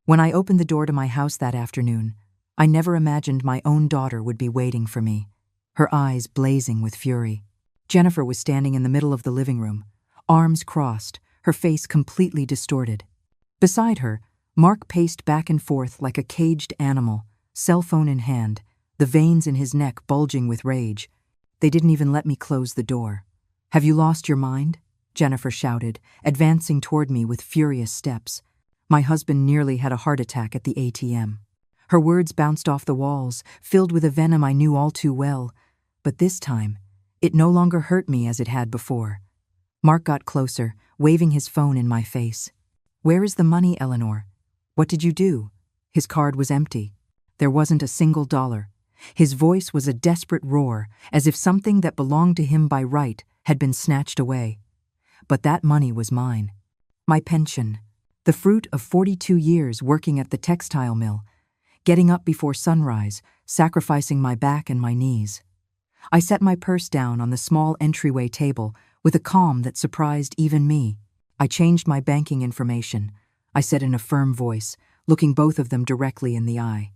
When I opened the door to my house that afternoon, I never imagined my own daughter would be waiting for me, her eyes blazing with fury. Jennifer was standing in the middle of the living room, arms crossed, her face completely distorted. Beside her, Mark paced back and forth like a caged animal, cell phone in hand, the veins in his neck bulging with rage. They didn't even let me close the door. "Have you lost your mind?" Jennifer shouted, advancing toward me with furious steps. My husband nearly had a heart attack at the ATM. Her words bounced off the walls, filled with a venom I knew all too well, but this time, it no longer hurt me as it had before. Mark got closer, waving his phone in my face. "Where is the money, Eleanor? What did you do?" His card was empty. There wasn't a single dollar. His voice was a desperate roar, as if something that belonged to him by right had been snatched away. But that money was mine. My pension, the fruit of 42 years working at the textile mill, getting up before sunrise, sacrificing my back and my knees. I set my purse down on the small entryway table with a calm that surprised even me. I changed my banking information, I said in a firm voice, looking both of them directly in the eye.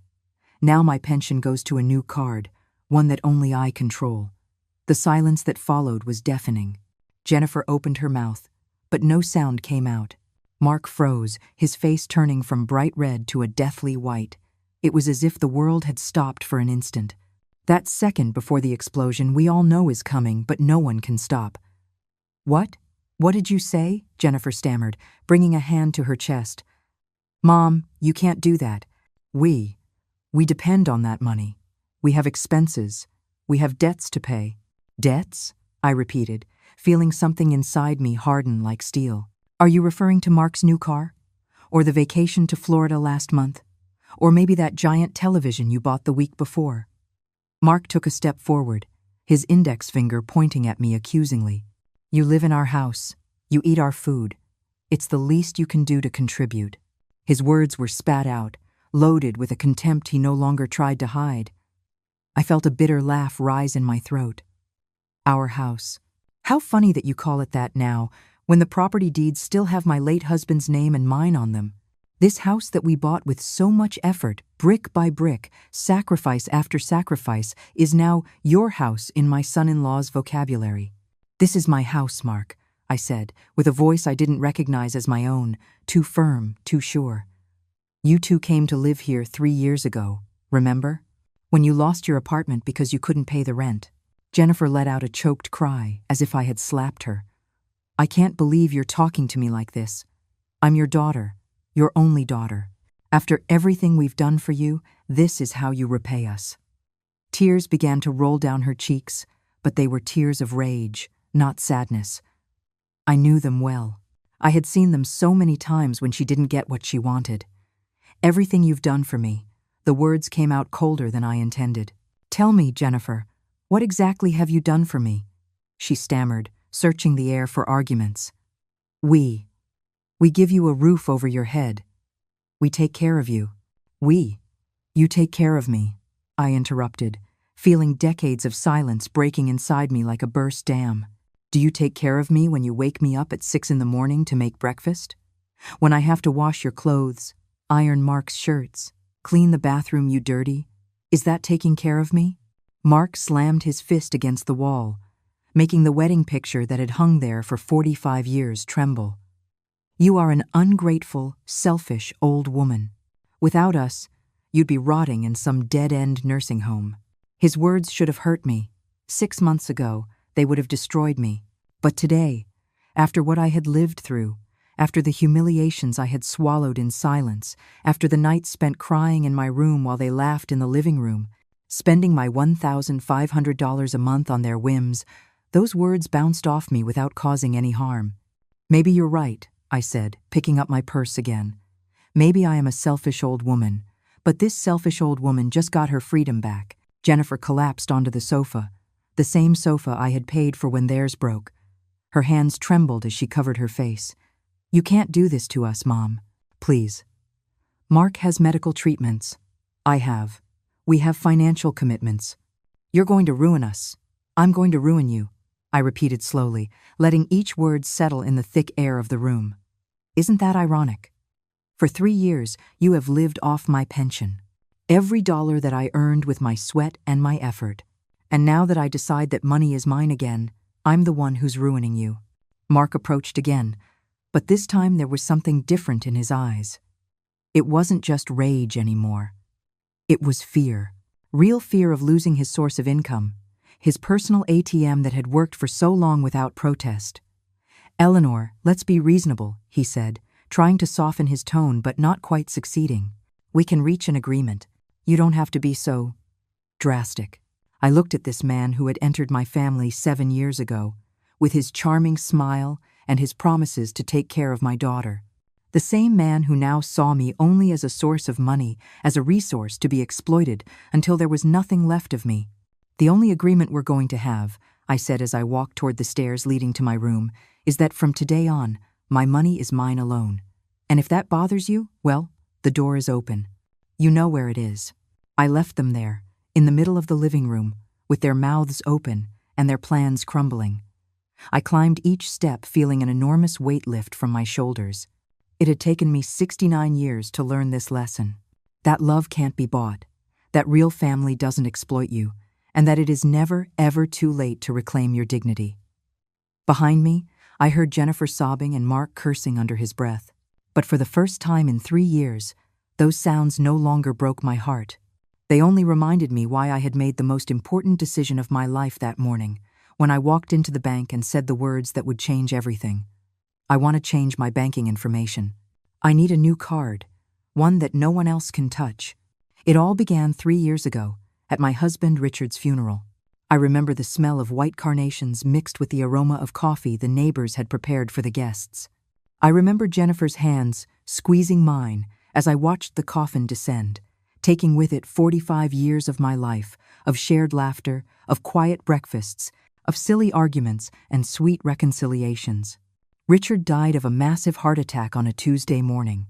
Now my pension goes to a new card, one that only I control. The silence that followed was deafening. Jennifer opened her mouth, but no sound came out. Mark froze, his face turning from bright red to a deathly white. It was as if the world had stopped for an instant. That second before the explosion we all know is coming, but no one can stop. "What? What did you say?" Jennifer stammered, bringing a hand to her chest. "Mom, you can't do that. We depend on that money. We have expenses. We have debts to pay." "Debts?" I repeated, feeling something inside me harden like steel. "Are you referring to Mark's new car? Or the vacation to Florida last month? Or maybe that giant television you bought the week before?" Mark took a step forward, his index finger pointing at me accusingly. "You live in our house. You eat our food. It's the least you can do to contribute." His words were spat out, loaded with a contempt he no longer tried to hide. I felt a bitter laugh rise in my throat. "Our house. How funny that you call it that now, when the property deeds still have my late husband's name and mine on them. This house that we bought with so much effort, brick by brick, sacrifice after sacrifice, is now your house in my son-in-law's vocabulary." "This is my house, Mark," I said, with a voice I didn't recognize as my own, too firm, too sure. "You two came to live here 3 years ago, remember? When you lost your apartment because you couldn't pay the rent." Jennifer let out a choked cry, as if I had slapped her. "I can't believe you're talking to me like this. I'm your daughter, your only daughter. After everything we've done for you, this is how you repay us." Tears began to roll down her cheeks, but they were tears of rage, not sadness. I knew them well. I had seen them so many times when she didn't get what she wanted. "Everything you've done for me." The words came out colder than I intended. "Tell me, Jennifer, what exactly have you done for me?" she stammered, searching the air for arguments. We give you a roof over your head. We take care of you. You take care of me," I interrupted, feeling decades of silence breaking inside me like a burst dam. "Do you take care of me when you wake me up at 6 in the morning to make breakfast? When I have to wash your clothes, iron Mark's shirts, clean the bathroom you dirty? Is that taking care of me?" Mark slammed his fist against the wall, making the wedding picture that had hung there for 45 years tremble. "You are an ungrateful, selfish old woman. Without us, you'd be rotting in some dead-end nursing home." His words should have hurt me. 6 months ago, they would have destroyed me. But today, after what I had lived through, after the humiliations I had swallowed in silence, after the nights spent crying in my room while they laughed in the living room, spending my $1,500 a month on their whims, those words bounced off me without causing any harm. "Maybe you're right," I said, picking up my purse again. "Maybe I am a selfish old woman, but this selfish old woman just got her freedom back." Jennifer collapsed onto the sofa, the same sofa I had paid for when theirs broke. Her hands trembled as she covered her face. "You can't do this to us, Mom. Please. Mark has medical treatments. I have. We have financial commitments. You're going to ruin us. I'm going to ruin you," I repeated slowly, letting each word settle in the thick air of the room. "Isn't that ironic? For 3 years, you have lived off my pension. Every dollar that I earned with my sweat and my effort. And now that I decide that money is mine again, I'm the one who's ruining you." Mark approached again, but this time there was something different in his eyes. It wasn't just rage anymore. It was fear. Real fear of losing his source of income, his personal ATM that had worked for so long without protest. "Eleanor, let's be reasonable," he said, trying to soften his tone but not quite succeeding. "We can reach an agreement. You don't have to be so drastic." I looked at this man who had entered my family 7 years ago, with his charming smile and his promises to take care of my daughter. The same man who now saw me only as a source of money, as a resource to be exploited until there was nothing left of me. "The only agreement we're going to have," I said as I walked toward the stairs leading to my room, "is that from today on, my money is mine alone. And if that bothers you, well, the door is open. You know where it is." I left them there, in the middle of the living room, with their mouths open and their plans crumbling. I climbed each step feeling an enormous weight lift from my shoulders. It had taken me 69 years to learn this lesson. That love can't be bought, that real family doesn't exploit you, and that it is never, ever too late to reclaim your dignity. Behind me, I heard Jennifer sobbing and Mark cursing under his breath. But for the first time in 3 years, those sounds no longer broke my heart. They only reminded me why I had made the most important decision of my life that morning, when I walked into the bank and said the words that would change everything. "I want to change my banking information. I need a new card, one that no one else can touch." It all began 3 years ago, at my husband Richard's funeral. I remember the smell of white carnations mixed with the aroma of coffee the neighbors had prepared for the guests. I remember Jennifer's hands squeezing mine as I watched the coffin descend, taking with it 45 years of my life, of shared laughter, of quiet breakfasts, of silly arguments and sweet reconciliations. Richard died of a massive heart attack on a Tuesday morning.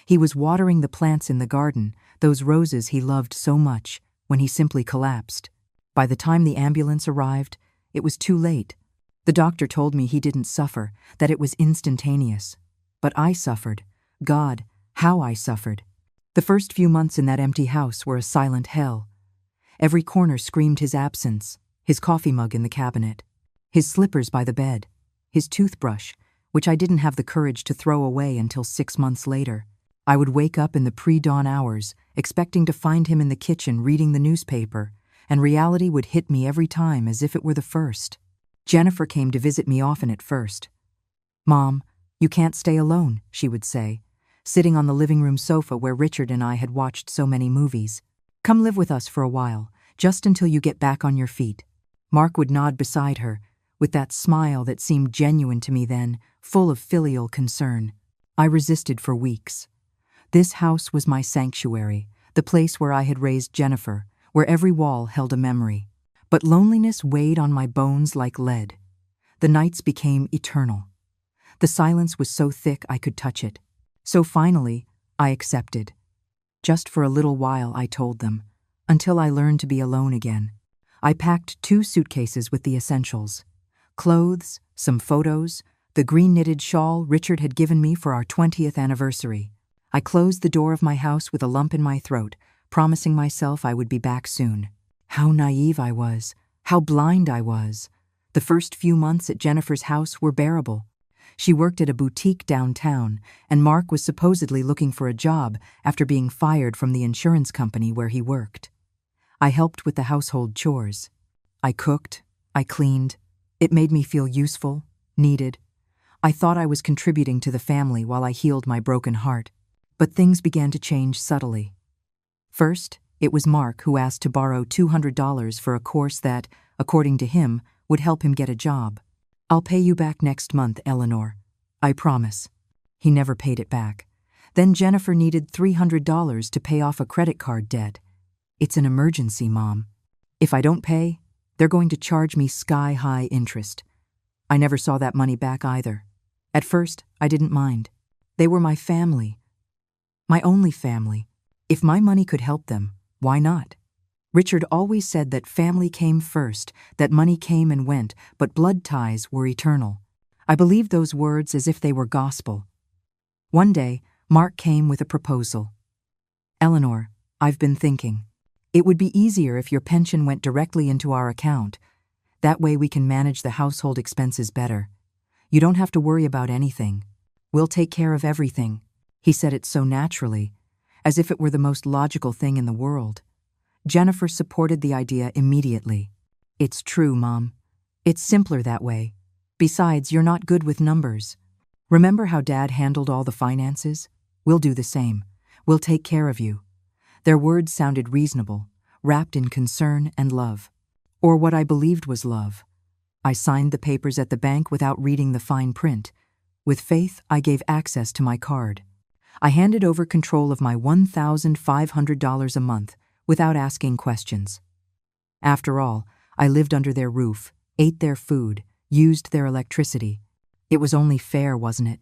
He was watering the plants in the garden, those roses he loved so much, when he simply collapsed. By the time the ambulance arrived, it was too late. The doctor told me he didn't suffer, that it was instantaneous. But I suffered. God, how I suffered. The first few months in that empty house were a silent hell. Every corner screamed his absence, his coffee mug in the cabinet, his slippers by the bed, his toothbrush, which I didn't have the courage to throw away until 6 months later. I would wake up in the pre-dawn hours, expecting to find him in the kitchen reading the newspaper, and reality would hit me every time as if it were the first. Jennifer came to visit me often at first. "Mom, you can't stay alone," she would say, sitting on the living room sofa where Richard and I had watched so many movies. "Come live with us for a while, just until you get back on your feet." Mark would nod beside her, with that smile that seemed genuine to me then, full of filial concern. I resisted for weeks. This house was my sanctuary, the place where I had raised Jennifer, where every wall held a memory. But loneliness weighed on my bones like lead. The nights became eternal. The silence was so thick I could touch it. So finally, I accepted. Just for a little while, I told them, until I learned to be alone again. I packed 2 suitcases with the essentials. Clothes, some photos, the green knitted shawl Richard had given me for our 20th anniversary. I closed the door of my house with a lump in my throat, promising myself I would be back soon. How naive I was, how blind I was. The first few months at Jennifer's house were bearable. She worked at a boutique downtown, and Mark was supposedly looking for a job after being fired from the insurance company where he worked. I helped with the household chores. I cooked, I cleaned. It made me feel useful, needed. I thought I was contributing to the family while I healed my broken heart. But things began to change subtly. First, it was Mark who asked to borrow $200 for a course that, according to him, would help him get a job. "I'll pay you back next month, Eleanor. I promise." He never paid it back. Then Jennifer needed $300 to pay off a credit card debt. "It's an emergency, Mom. If I don't pay, they're going to charge me sky-high interest." I never saw that money back either. At first, I didn't mind. They were my family. My only family. If my money could help them, why not? Richard always said that family came first, that money came and went, but blood ties were eternal. I believed those words as if they were gospel. One day, Mark came with a proposal. "Eleanor, I've been thinking. It would be easier if your pension went directly into our account. That way we can manage the household expenses better. You don't have to worry about anything. We'll take care of everything." He said it so naturally, as if it were the most logical thing in the world. Jennifer supported the idea immediately. "It's true, Mom. It's simpler that way. Besides, you're not good with numbers. Remember how Dad handled all the finances? We'll do the same. We'll take care of you." Their words sounded reasonable, wrapped in concern and love. Or what I believed was love. I signed the papers at the bank without reading the fine print. With faith, I gave access to my card. I handed over control of my $1,500 a month without asking questions. After all, I lived under their roof, ate their food, used their electricity. It was only fair, wasn't it?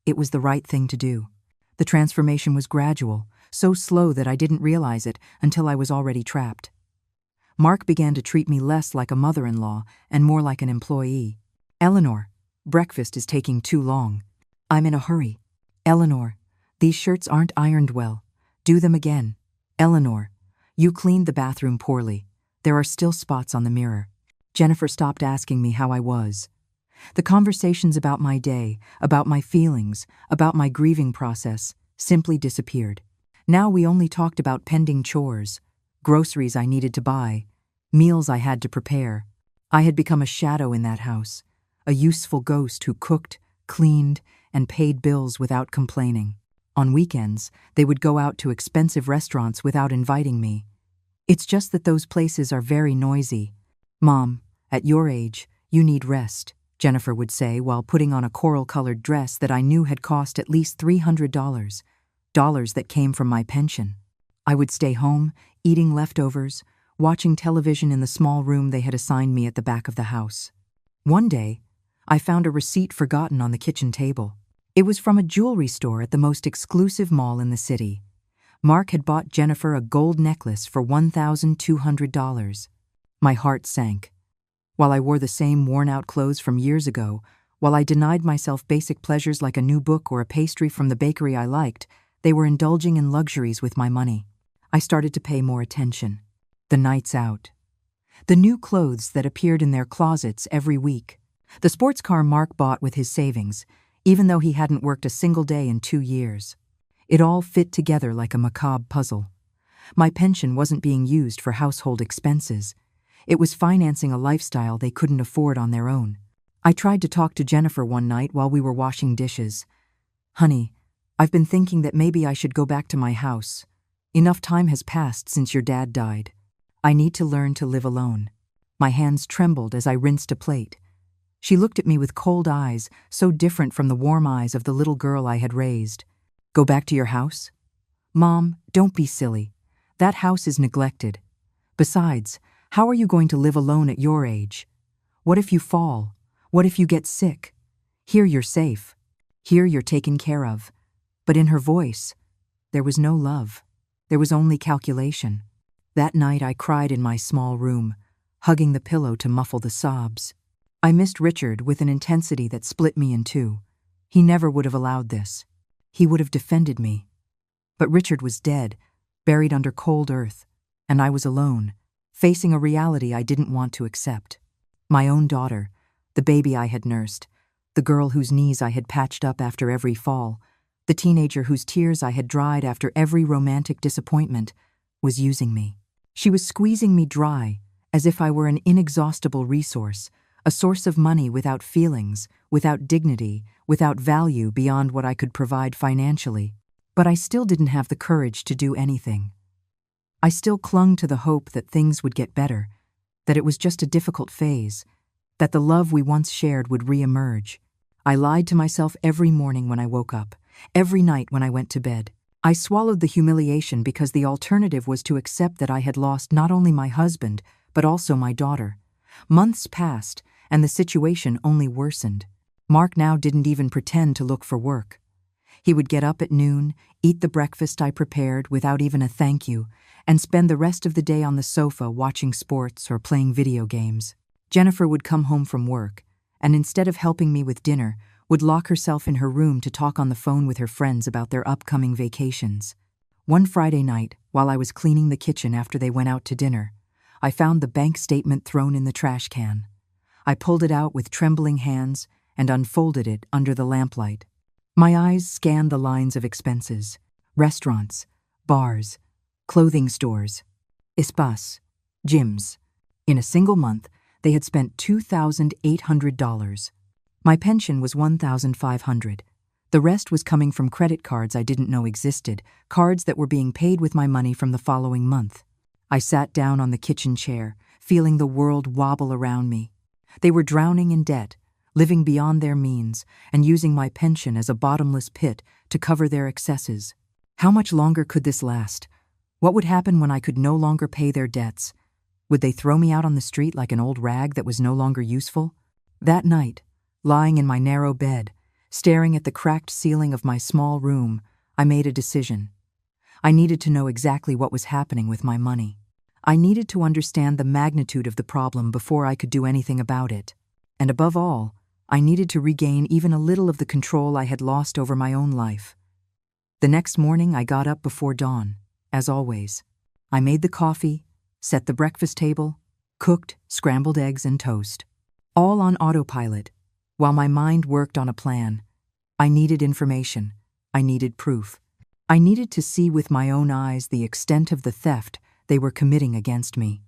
It was the right thing to do. The transformation was gradual, so slow that I didn't realize it until I was already trapped. Mark began to treat me less like a mother-in-law and more like an employee. "Eleanor, breakfast is taking too long. I'm in a hurry. Eleanor, these shirts aren't ironed well. Do them again. Eleanor, you cleaned the bathroom poorly. There are still spots on the mirror." Jennifer stopped asking me how I was. The conversations about my day, about my feelings, about my grieving process, simply disappeared. Now we only talked about pending chores, groceries I needed to buy, meals I had to prepare. I had become a shadow in that house, a useful ghost who cooked, cleaned, and paid bills without complaining. On weekends, they would go out to expensive restaurants without inviting me. "It's just that those places are very noisy. Mom, at your age, you need rest," Jennifer would say while putting on a coral-colored dress that I knew had cost at least $300, dollars that came from my pension. I would stay home, eating leftovers, watching television in the small room they had assigned me at the back of the house. One day, I found a receipt forgotten on the kitchen table. It was from a jewelry store at the most exclusive mall in the city. Mark had bought Jennifer a gold necklace for $1,200. My heart sank. While I wore the same worn-out clothes from years ago, while I denied myself basic pleasures like a new book or a pastry from the bakery I liked, they were indulging in luxuries with my money. I started to pay more attention. The nights out. The new clothes that appeared in their closets every week. The sports car Mark bought with his savings, even though he hadn't worked a single day in 2 years. It all fit together like a macabre puzzle. My pension wasn't being used for household expenses. It was financing a lifestyle they couldn't afford on their own. I tried to talk to Jennifer one night while we were washing dishes. "Honey, I've been thinking that maybe I should go back to my house. Enough time has passed since your dad died. I need to learn to live alone." My hands trembled as I rinsed a plate. She looked at me with cold eyes, so different from the warm eyes of the little girl I had raised. "Go back to your house?" "Mom, don't be silly. That house is neglected. Besides, how are you going to live alone at your age? What if you fall? What if you get sick? Here you're safe. Here you're taken care of." But in her voice, there was no love. There was only calculation. That night I cried in my small room, hugging the pillow to muffle the sobs. I missed Richard with an intensity that split me in two. He never would have allowed this. He would have defended me. But Richard was dead, buried under cold earth, and I was alone, facing a reality I didn't want to accept. My own daughter, the baby I had nursed, the girl whose knees I had patched up after every fall, the teenager whose tears I had dried after every romantic disappointment, was using me. She was squeezing me dry, as if I were an inexhaustible resource, a source of money without feelings, without dignity, without value beyond what I could provide financially. But I still didn't have the courage to do anything. I still clung to the hope that things would get better, that it was just a difficult phase, that the love we once shared would re-emerge. I lied to myself every morning when I woke up, every night when I went to bed. I swallowed the humiliation because the alternative was to accept that I had lost not only my husband, but also my daughter. Months passed, and the situation only worsened. Mark now didn't even pretend to look for work. He would get up at noon, eat the breakfast I prepared without even a thank you, and spend the rest of the day on the sofa watching sports or playing video games. Jennifer would come home from work, and instead of helping me with dinner, would lock herself in her room to talk on the phone with her friends about their upcoming vacations. One Friday night, while I was cleaning the kitchen after they went out to dinner, I found the bank statement thrown in the trash can. I pulled it out with trembling hands and unfolded it under the lamplight. My eyes scanned the lines of expenses: restaurants, bars, clothing stores, spas, gyms. In a single month, they had spent $2,800. My pension was $1,500. The rest was coming from credit cards I didn't know existed, cards that were being paid with my money from the following month. I sat down on the kitchen chair, feeling the world wobble around me. They were drowning in debt, living beyond their means, and using my pension as a bottomless pit to cover their excesses. How much longer could this last? What would happen when I could no longer pay their debts? Would they throw me out on the street like an old rag that was no longer useful? That night, lying in my narrow bed, staring at the cracked ceiling of my small room, I made a decision. I needed to know exactly what was happening with my money. I needed to understand the magnitude of the problem before I could do anything about it. And above all, I needed to regain even a little of the control I had lost over my own life. The next morning, I got up before dawn, as always. I made the coffee, set the breakfast table, cooked scrambled eggs and toast, all on autopilot, while my mind worked on a plan. I needed information. I needed proof. I needed to see with my own eyes the extent of the theft they were committing against me.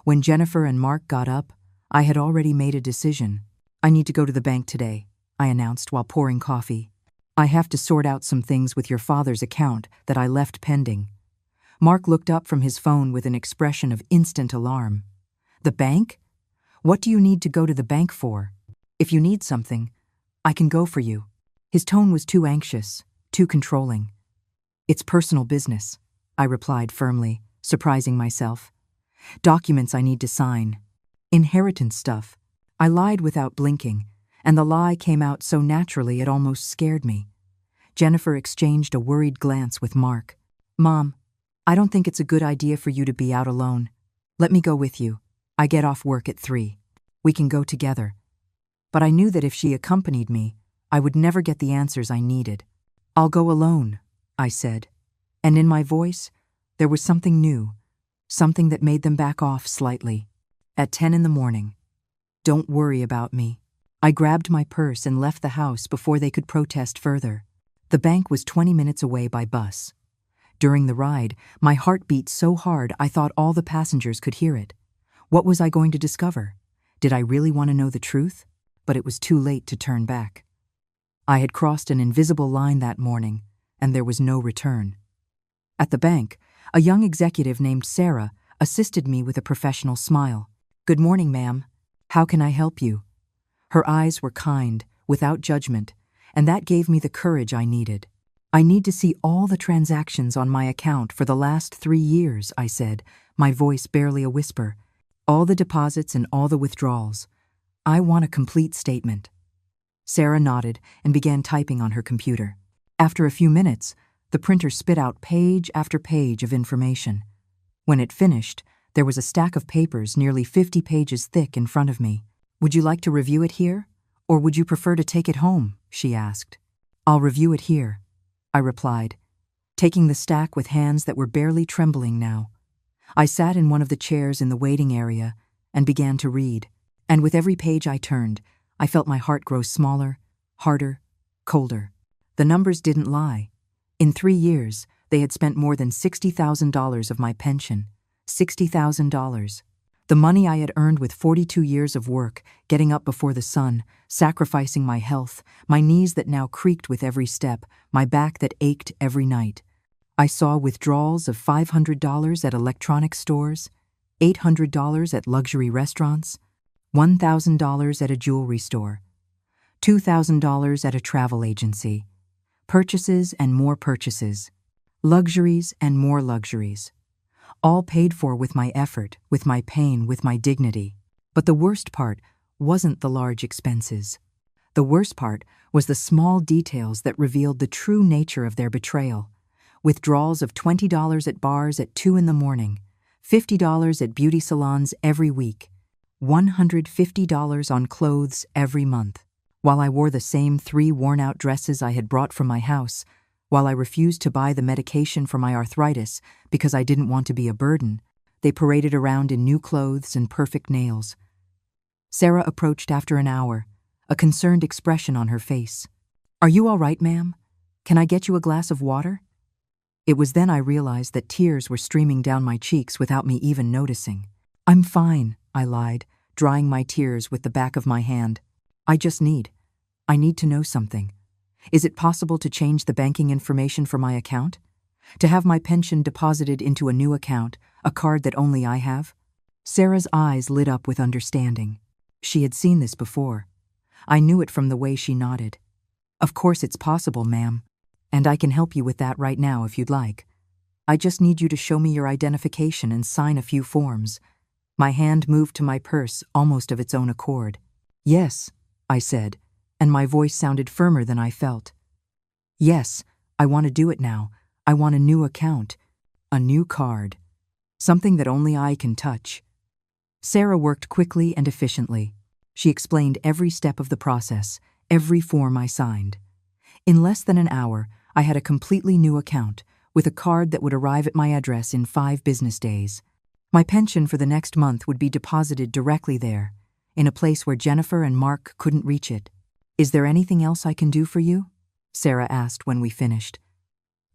When Jennifer and Mark got up, I had already made a decision. I need to go to the bank today, I announced while pouring coffee. I have to sort out some things with your father's account that I left pending. Mark looked up from his phone with an expression of instant alarm. The bank? What do you need to go to the bank for? If you need something, I can go for you. His tone was too anxious, too controlling. It's personal business, I replied firmly, surprising myself. Documents I need to sign. Inheritance stuff. I lied without blinking, and the lie came out so naturally it almost scared me. Jennifer exchanged a worried glance with Mark. Mom, I don't think it's a good idea for you to be out alone. Let me go with you. I get off work at 3. We can go together. But I knew that if she accompanied me, I would never get the answers I needed. I'll go alone, I said, and in my voice, there was something new, something that made them back off slightly. At 10 in the morning. Don't worry about me. I grabbed my purse and left the house before they could protest further. The bank was 20 minutes away by bus. During the ride, my heart beat so hard I thought all the passengers could hear it. What was I going to discover? Did I really want to know the truth? But it was too late to turn back. I had crossed an invisible line that morning, and there was no return. At the bank, a young executive named Sarah assisted me with a professional smile. Good morning, ma'am. How can I help you? Her eyes were kind, without judgment, and that gave me the courage I needed. I need to see all the transactions on my account for the last 3 years, I said, my voice barely a whisper. All the deposits and all the withdrawals. I want a complete statement. Sarah nodded and began typing on her computer. After a few minutes, the printer spit out page after page of information. When it finished, there was a stack of papers nearly 50 pages thick in front of me. Would you like to review it here, or would you prefer to take it home? She asked. I'll review it here, I replied, taking the stack with hands that were barely trembling now. I sat in one of the chairs in the waiting area and began to read. And with every page I turned, I felt my heart grow smaller, harder, colder. The numbers didn't lie. In 3 years, they had spent more than $60,000 of my pension. $60,000. The money I had earned with 42 years of work, getting up before the sun, sacrificing my health, my knees that now creaked with every step, my back that ached every night. I saw withdrawals of $500 at electronic stores, $800 at luxury restaurants, $1,000 at a jewelry store, $2,000 at a travel agency, purchases and more purchases, luxuries and more luxuries, all paid for with my effort, with my pain, with my dignity. But the worst part wasn't the large expenses. The worst part was the small details that revealed the true nature of their betrayal. Withdrawals of $20 at bars at 2 in the morning, $50 at beauty salons every week, $150 on clothes every month. while I wore the same 3 worn-out dresses I had brought from my house, while I refused to buy the medication for my arthritis because I didn't want to be a burden, they paraded around in new clothes and perfect nails. Sarah approached after an hour, a concerned expression on her face. "Are you all right, ma'am? Can I get you a glass of water?" It was then I realized that tears were streaming down my cheeks without me even noticing. "I'm fine," I lied, drying my tears with the back of my hand. I need to know something. Is it possible to change the banking information for my account? To have my pension deposited into a new account, a card that only I have?" Sarah's eyes lit up with understanding. She had seen this before. I knew it from the way she nodded. "Of course it's possible, ma'am. And I can help you with that right now if you'd like. I just need you to show me your identification and sign a few forms." My hand moved to my purse almost of its own accord. "Yes," I said, and my voice sounded firmer than I felt. "Yes, I want to do it now. I want a new account, a new card, something that only I can touch." Sarah worked quickly and efficiently. She explained every step of the process, every form I signed. In less than an hour, I had a completely new account, with a card that would arrive at my address in 5 business days. My pension for the next month would be deposited directly there, in a place where Jennifer and Mark couldn't reach it. "Is there anything else I can do for you?" Sarah asked when we finished.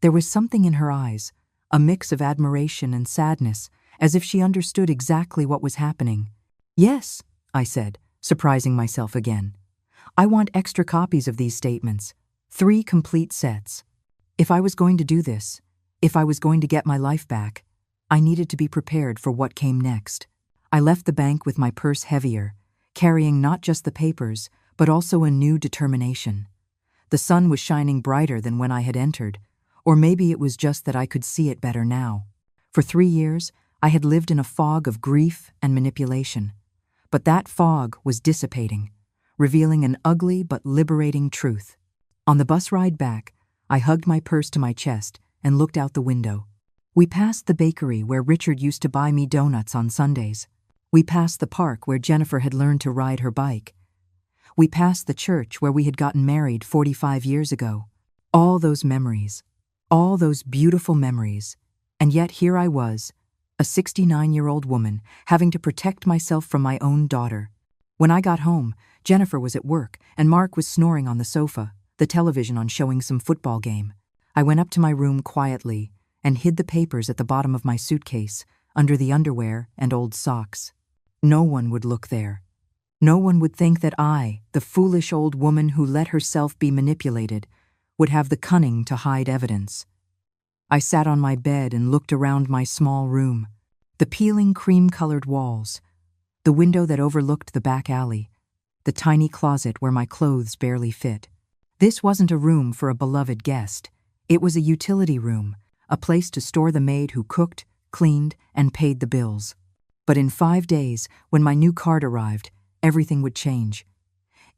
There was something in her eyes, a mix of admiration and sadness, as if she understood exactly what was happening. "Yes," I said, surprising myself again. "I want extra copies of these statements, 3 complete sets. If I was going to do this, if I was going to get my life back, I needed to be prepared for what came next." I left the bank with my purse heavier, carrying not just the papers, but also a new determination. The sun was shining brighter than when I had entered, or maybe it was just that I could see it better now. For 3 years, I had lived in a fog of grief and manipulation. But that fog was dissipating, revealing an ugly but liberating truth. On the bus ride back, I hugged my purse to my chest and looked out the window. We passed the bakery where Richard used to buy me donuts on Sundays. We passed the park where Jennifer had learned to ride her bike. We passed the church where we had gotten married 45 years ago. All those memories, all those beautiful memories. And yet here I was, a 69-year-old woman, having to protect myself from my own daughter. When I got home, Jennifer was at work and Mark was snoring on the sofa, the television on showing some football game. I went up to my room quietly and hid the papers at the bottom of my suitcase, under the underwear and old socks. No one would look there. No one would think that I, the foolish old woman who let herself be manipulated, would have the cunning to hide evidence. I sat on my bed and looked around my small room. The peeling cream-colored walls, the window that overlooked the back alley, the tiny closet where my clothes barely fit. This wasn't a room for a beloved guest. It was a utility room, a place to store the maid who cooked, cleaned, and paid the bills. But in 5 days, when my new card arrived, everything would change.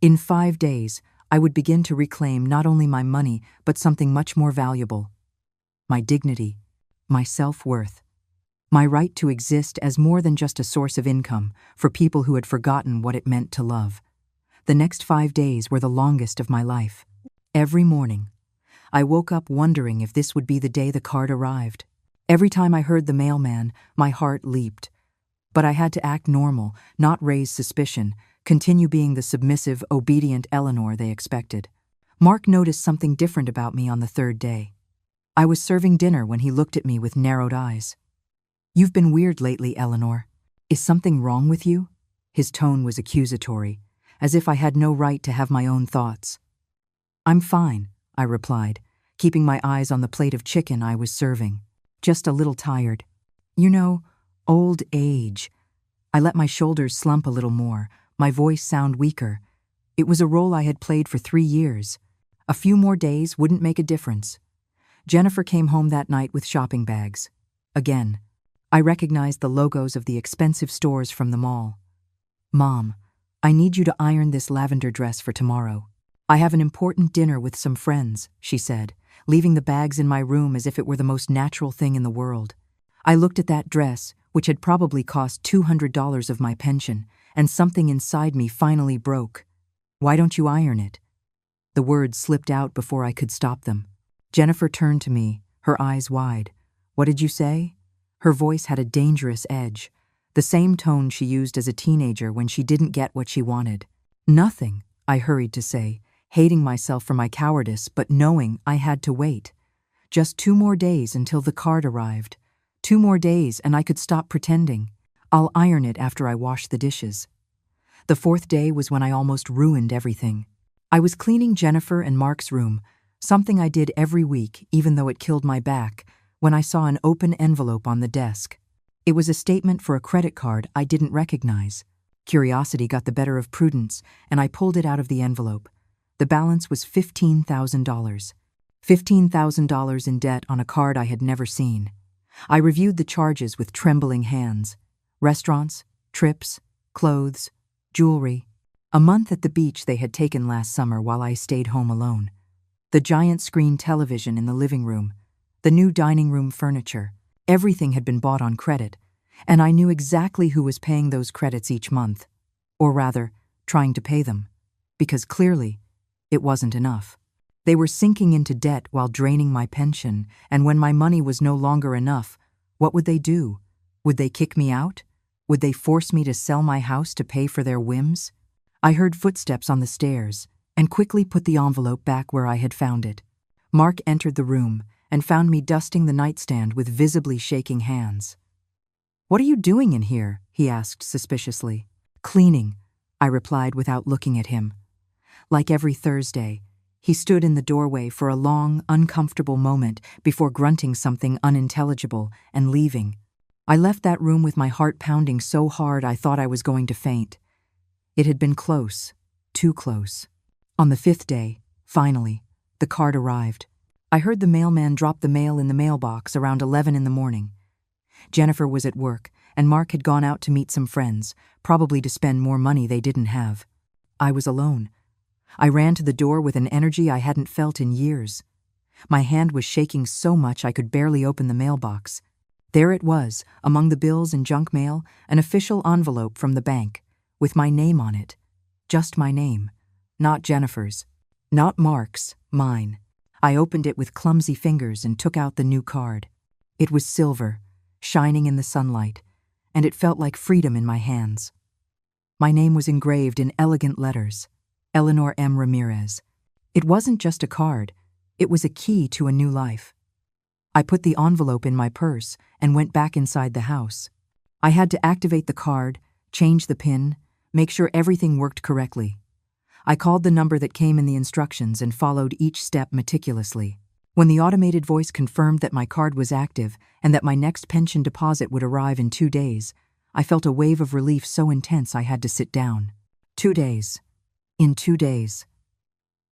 In 5 days, I would begin to reclaim not only my money, but something much more valuable. My dignity, my self-worth, my right to exist as more than just a source of income for people who had forgotten what it meant to love. The next 5 days were the longest of my life. Every morning, I woke up wondering if this would be the day the card arrived. Every time I heard the mailman, my heart leaped. But I had to act normal, not raise suspicion, continue being the submissive, obedient Eleanor they expected. Mark noticed something different about me on the 3rd day. I was serving dinner when he looked at me with narrowed eyes. "You've been weird lately, Eleanor. Is something wrong with you?" His tone was accusatory, as if I had no right to have my own thoughts. "I'm fine," I replied, keeping my eyes on the plate of chicken I was serving. "Just a little tired. You know, old age." I let my shoulders slump a little more, my voice sound weaker. It was a role I had played for 3 years. A few more days wouldn't make a difference. Jennifer came home that night with shopping bags. Again, I recognized the logos of the expensive stores from the mall. "Mom, I need you to iron this lavender dress for tomorrow. I have an important dinner with some friends," she said, leaving the bags in my room as if it were the most natural thing in the world. I looked at that dress, which had probably cost $200 of my pension, and something inside me finally broke. Why don't you iron it?" The words slipped out before I could stop them. Jennifer turned to me, her eyes wide. "What did you say?" Her voice had a dangerous edge, the same tone she used as a teenager when she didn't get what she wanted. "Nothing," I hurried to say, hating myself for my cowardice but knowing I had to wait. Just 2 more days until the card arrived. 2 more days and I could stop pretending. "I'll iron it after I wash the dishes." The 4th day was when I almost ruined everything. I was cleaning Jennifer and Mark's room, something I did every week even though it killed my back, when I saw an open envelope on the desk. It was a statement for a credit card I didn't recognize. Curiosity got the better of prudence, and I pulled it out of the envelope. The balance was $15,000. $15,000 in debt on a card I had never seen. I reviewed the charges with trembling hands. Restaurants, trips, clothes, jewelry. A month at the beach they had taken last summer while I stayed home alone. The giant screen television in the living room, the new dining room furniture, everything had been bought on credit, and I knew exactly who was paying those credits each month. Or rather, trying to pay them. Because clearly, it wasn't enough. They were sinking into debt while draining my pension, and when my money was no longer enough, what would they do? Would they kick me out? Would they force me to sell my house to pay for their whims? I heard footsteps on the stairs and quickly put the envelope back where I had found it. Mark entered the room and found me dusting the nightstand with visibly shaking hands. "What are you doing in here?" he asked suspiciously. "Cleaning," I replied without looking at him. Like every Thursday, he stood in the doorway for a long, uncomfortable moment before grunting something unintelligible and leaving. I left that room with my heart pounding so hard I thought I was going to faint. It had been close, too close. On the 5th day, finally, the card arrived. I heard the mailman drop the mail in the mailbox around 11 in the morning. Jennifer was at work, and Mark had gone out to meet some friends, probably to spend more money they didn't have. I was alone. I ran to the door with an energy I hadn't felt in years. My hand was shaking so much I could barely open the mailbox. There it was, among the bills and junk mail, an official envelope from the bank, with my name on it. Just my name. Not Jennifer's. Not Mark's, mine. I opened it with clumsy fingers and took out the new card. It was silver, shining in the sunlight, and it felt like freedom in my hands. My name was engraved in elegant letters, Eleanor M. Ramirez. It wasn't just a card, it was a key to a new life. I put the envelope in my purse and went back inside the house. I had to activate the card, change the PIN, make sure everything worked correctly. I called the number that came in the instructions and followed each step meticulously. When the automated voice confirmed that my card was active and that my next pension deposit would arrive in 2 days, I felt a wave of relief so intense I had to sit down. 2 days. In 2 days.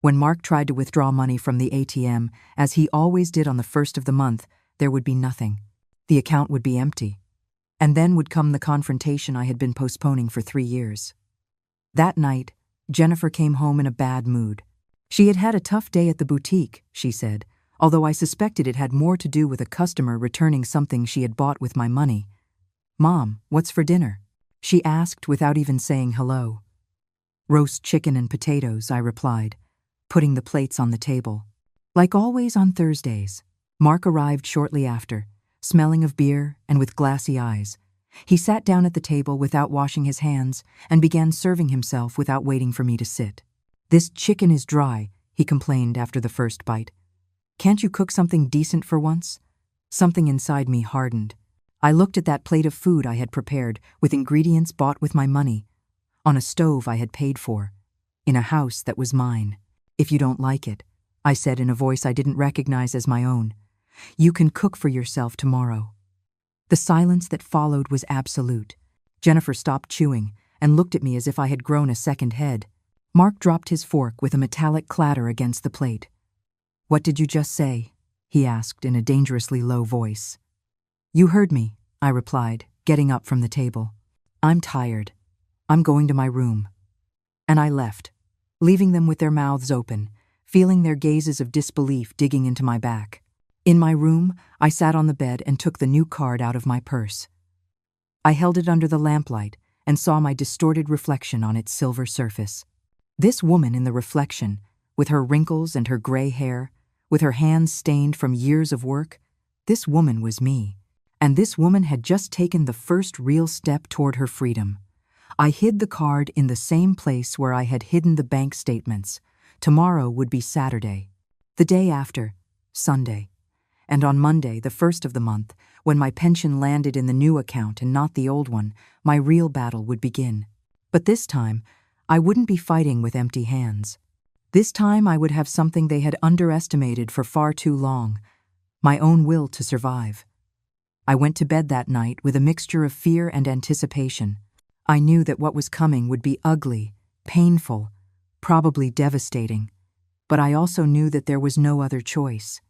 When Mark tried to withdraw money from the ATM, as he always did on the 1st of the month, there would be nothing. The account would be empty. And then would come the confrontation I had been postponing for 3 years. That night, Jennifer came home in a bad mood. She had had a tough day at the boutique, she said, although I suspected it had more to do with a customer returning something she had bought with my money. "Mom, what's for dinner?" she asked without even saying hello. "Roast chicken and potatoes," I replied, putting the plates on the table. Like always on Thursdays, Mark arrived shortly after, smelling of beer and with glassy eyes. He sat down at the table without washing his hands and began serving himself without waiting for me to sit. "This chicken is dry," he complained after the first bite. "Can't you cook something decent for once?" Something inside me hardened. I looked at that plate of food I had prepared with ingredients bought with my money, on a stove I had paid for, in a house that was mine. "If you don't like it," I said in a voice I didn't recognize as my own, "you can cook for yourself tomorrow." The silence that followed was absolute. Jennifer stopped chewing and looked at me as if I had grown a second head. Mark dropped his fork with a metallic clatter against the plate. "What did you just say?" he asked in a dangerously low voice. "You heard me," I replied, getting up from the table. "I'm tired. I'm going to my room." And I left, leaving them with their mouths open, feeling their gazes of disbelief digging into my back. In my room, I sat on the bed and took the new card out of my purse. I held it under the lamplight and saw my distorted reflection on its silver surface. This woman in the reflection, with her wrinkles and her gray hair, with her hands stained from years of work, this woman was me. And this woman had just taken the first real step toward her freedom. I hid the card in the same place where I had hidden the bank statements. Tomorrow would be Saturday. The day after, Sunday. And on Monday, the first of the month, when my pension landed in the new account and not the old one, my real battle would begin. But this time, I wouldn't be fighting with empty hands. This time I would have something they had underestimated for far too long, my own will to survive. I went to bed that night with a mixture of fear and anticipation. I knew that what was coming would be ugly, painful, probably devastating. But I also knew that there was no other choice.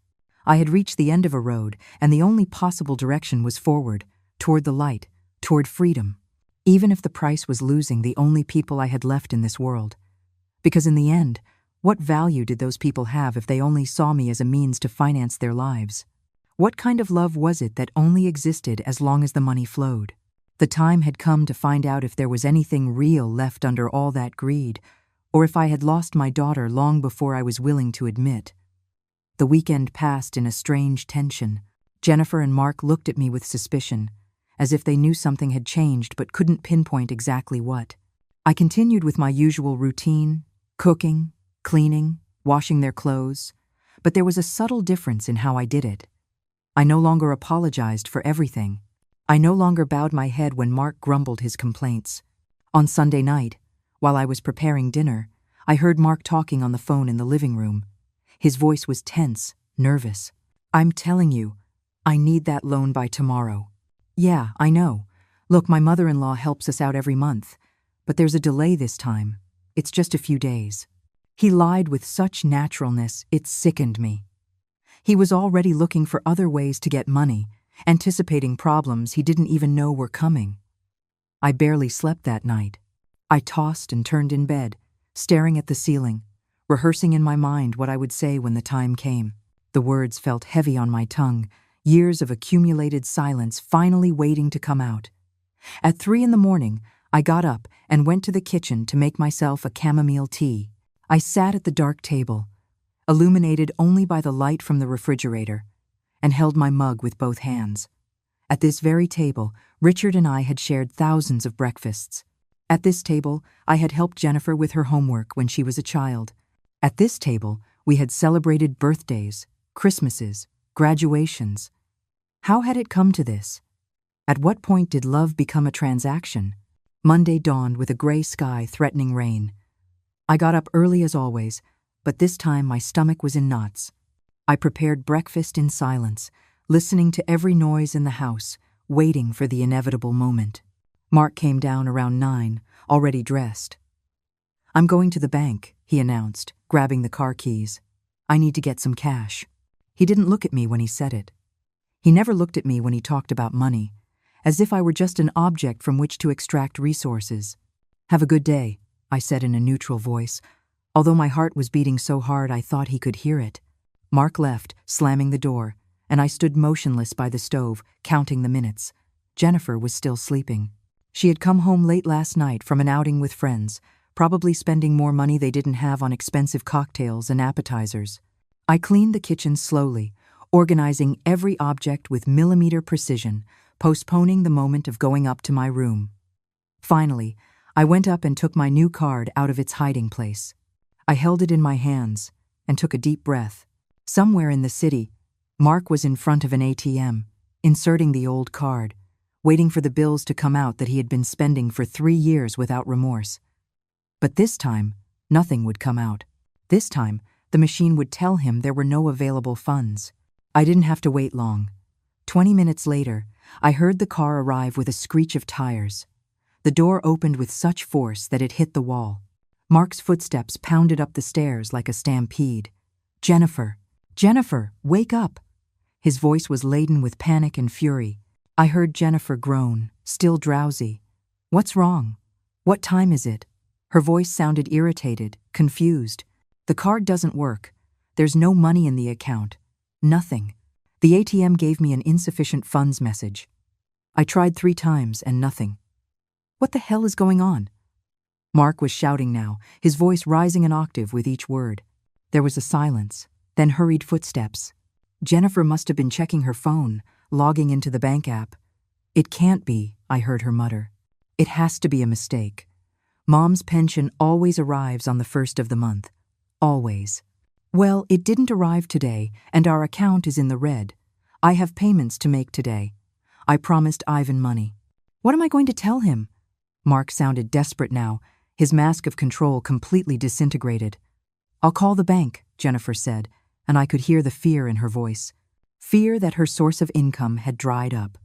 I had reached the end of a road, and the only possible direction was forward, toward the light, toward freedom. Even if the price was losing the only people I had left in this world. Because in the end, what value did those people have if they only saw me as a means to finance their lives? What kind of love was it that only existed as long as the money flowed? The time had come to find out if there was anything real left under all that greed, or if I had lost my daughter long before I was willing to admit. The weekend passed in a strange tension. Jennifer and Mark looked at me with suspicion, as if they knew something had changed but couldn't pinpoint exactly what. I continued with my usual routine, cooking, cleaning, washing their clothes, but there was a subtle difference in how I did it. I no longer apologized for everything. I no longer bowed my head when Mark grumbled his complaints. On Sunday night, while I was preparing dinner, I heard Mark talking on the phone in the living room. His voice was tense, nervous. "I'm telling you, I need that loan by tomorrow." "Yeah, I know. Look, my mother-in-law helps us out every month, but there's a delay this time. It's just a few days." He lied with such naturalness, it sickened me. He was already looking for other ways to get money, anticipating problems he didn't even know were coming. I barely slept that night. I tossed and turned in bed, staring at the ceiling, rehearsing in my mind what I would say when the time came. The words felt heavy on my tongue, years of accumulated silence finally waiting to come out. At 3 a.m, I got up and went to the kitchen to make myself a chamomile tea. I sat at the dark table, illuminated only by the light from the refrigerator, and held my mug with both hands. At this very table, Richard and I had shared thousands of breakfasts. At this table, I had helped Jennifer with her homework when she was a child. At this table, we had celebrated birthdays, Christmases, graduations. How had it come to this? At what point did love become a transaction? Monday dawned with a gray sky threatening rain. I got up early as always, but this time my stomach was in knots. I prepared breakfast in silence, listening to every noise in the house, waiting for the inevitable moment. Mark came down around 9, already dressed. "I'm going to the bank," he announced, grabbing the car keys. "I need to get some cash." He didn't look at me when he said it. He never looked at me when he talked about money, as if I were just an object from which to extract resources. "Have a good day," I said in a neutral voice, although my heart was beating so hard I thought he could hear it. Mark left, slamming the door, and I stood motionless by the stove, counting the minutes. Jennifer was still sleeping. She had come home late last night from an outing with friends, probably spending more money they didn't have on expensive cocktails and appetizers. I cleaned the kitchen slowly, organizing every object with millimeter precision, postponing the moment of going up to my room. Finally, I went up and took my new card out of its hiding place. I held it in my hands and took a deep breath. Somewhere in the city, Mark was in front of an ATM, inserting the old card, waiting for the bills to come out that he had been spending for 3 years without remorse. But this time, nothing would come out. This time, the machine would tell him there were no available funds. I didn't have to wait long. 20 minutes later, I heard the car arrive with a screech of tires. The door opened with such force that it hit the wall. Mark's footsteps pounded up the stairs like a stampede. "Jennifer! Jennifer, wake up!" His voice was laden with panic and fury. I heard Jennifer groan, still drowsy. "What's wrong? What time is it?" Her voice sounded irritated, confused. "The card doesn't work. There's no money in the account. Nothing. The ATM gave me an insufficient funds message. I tried 3 times and nothing." "What the hell is going on?" Mark was shouting now, his voice rising an octave with each word. There was a silence, then hurried footsteps. Jennifer must have been checking her phone, logging into the bank app. "It can't be," I heard her mutter. "It has to be a mistake. Mom's pension always arrives on the 1st of the month. Always. Well, it didn't arrive today, and our account is in the red. I have payments to make today. I promised Ivan money. What am I going to tell him?" Mark sounded desperate now, his mask of control completely disintegrated. "I'll call the bank," Jennifer said, and I could hear the fear in her voice. Fear that her source of income had dried up.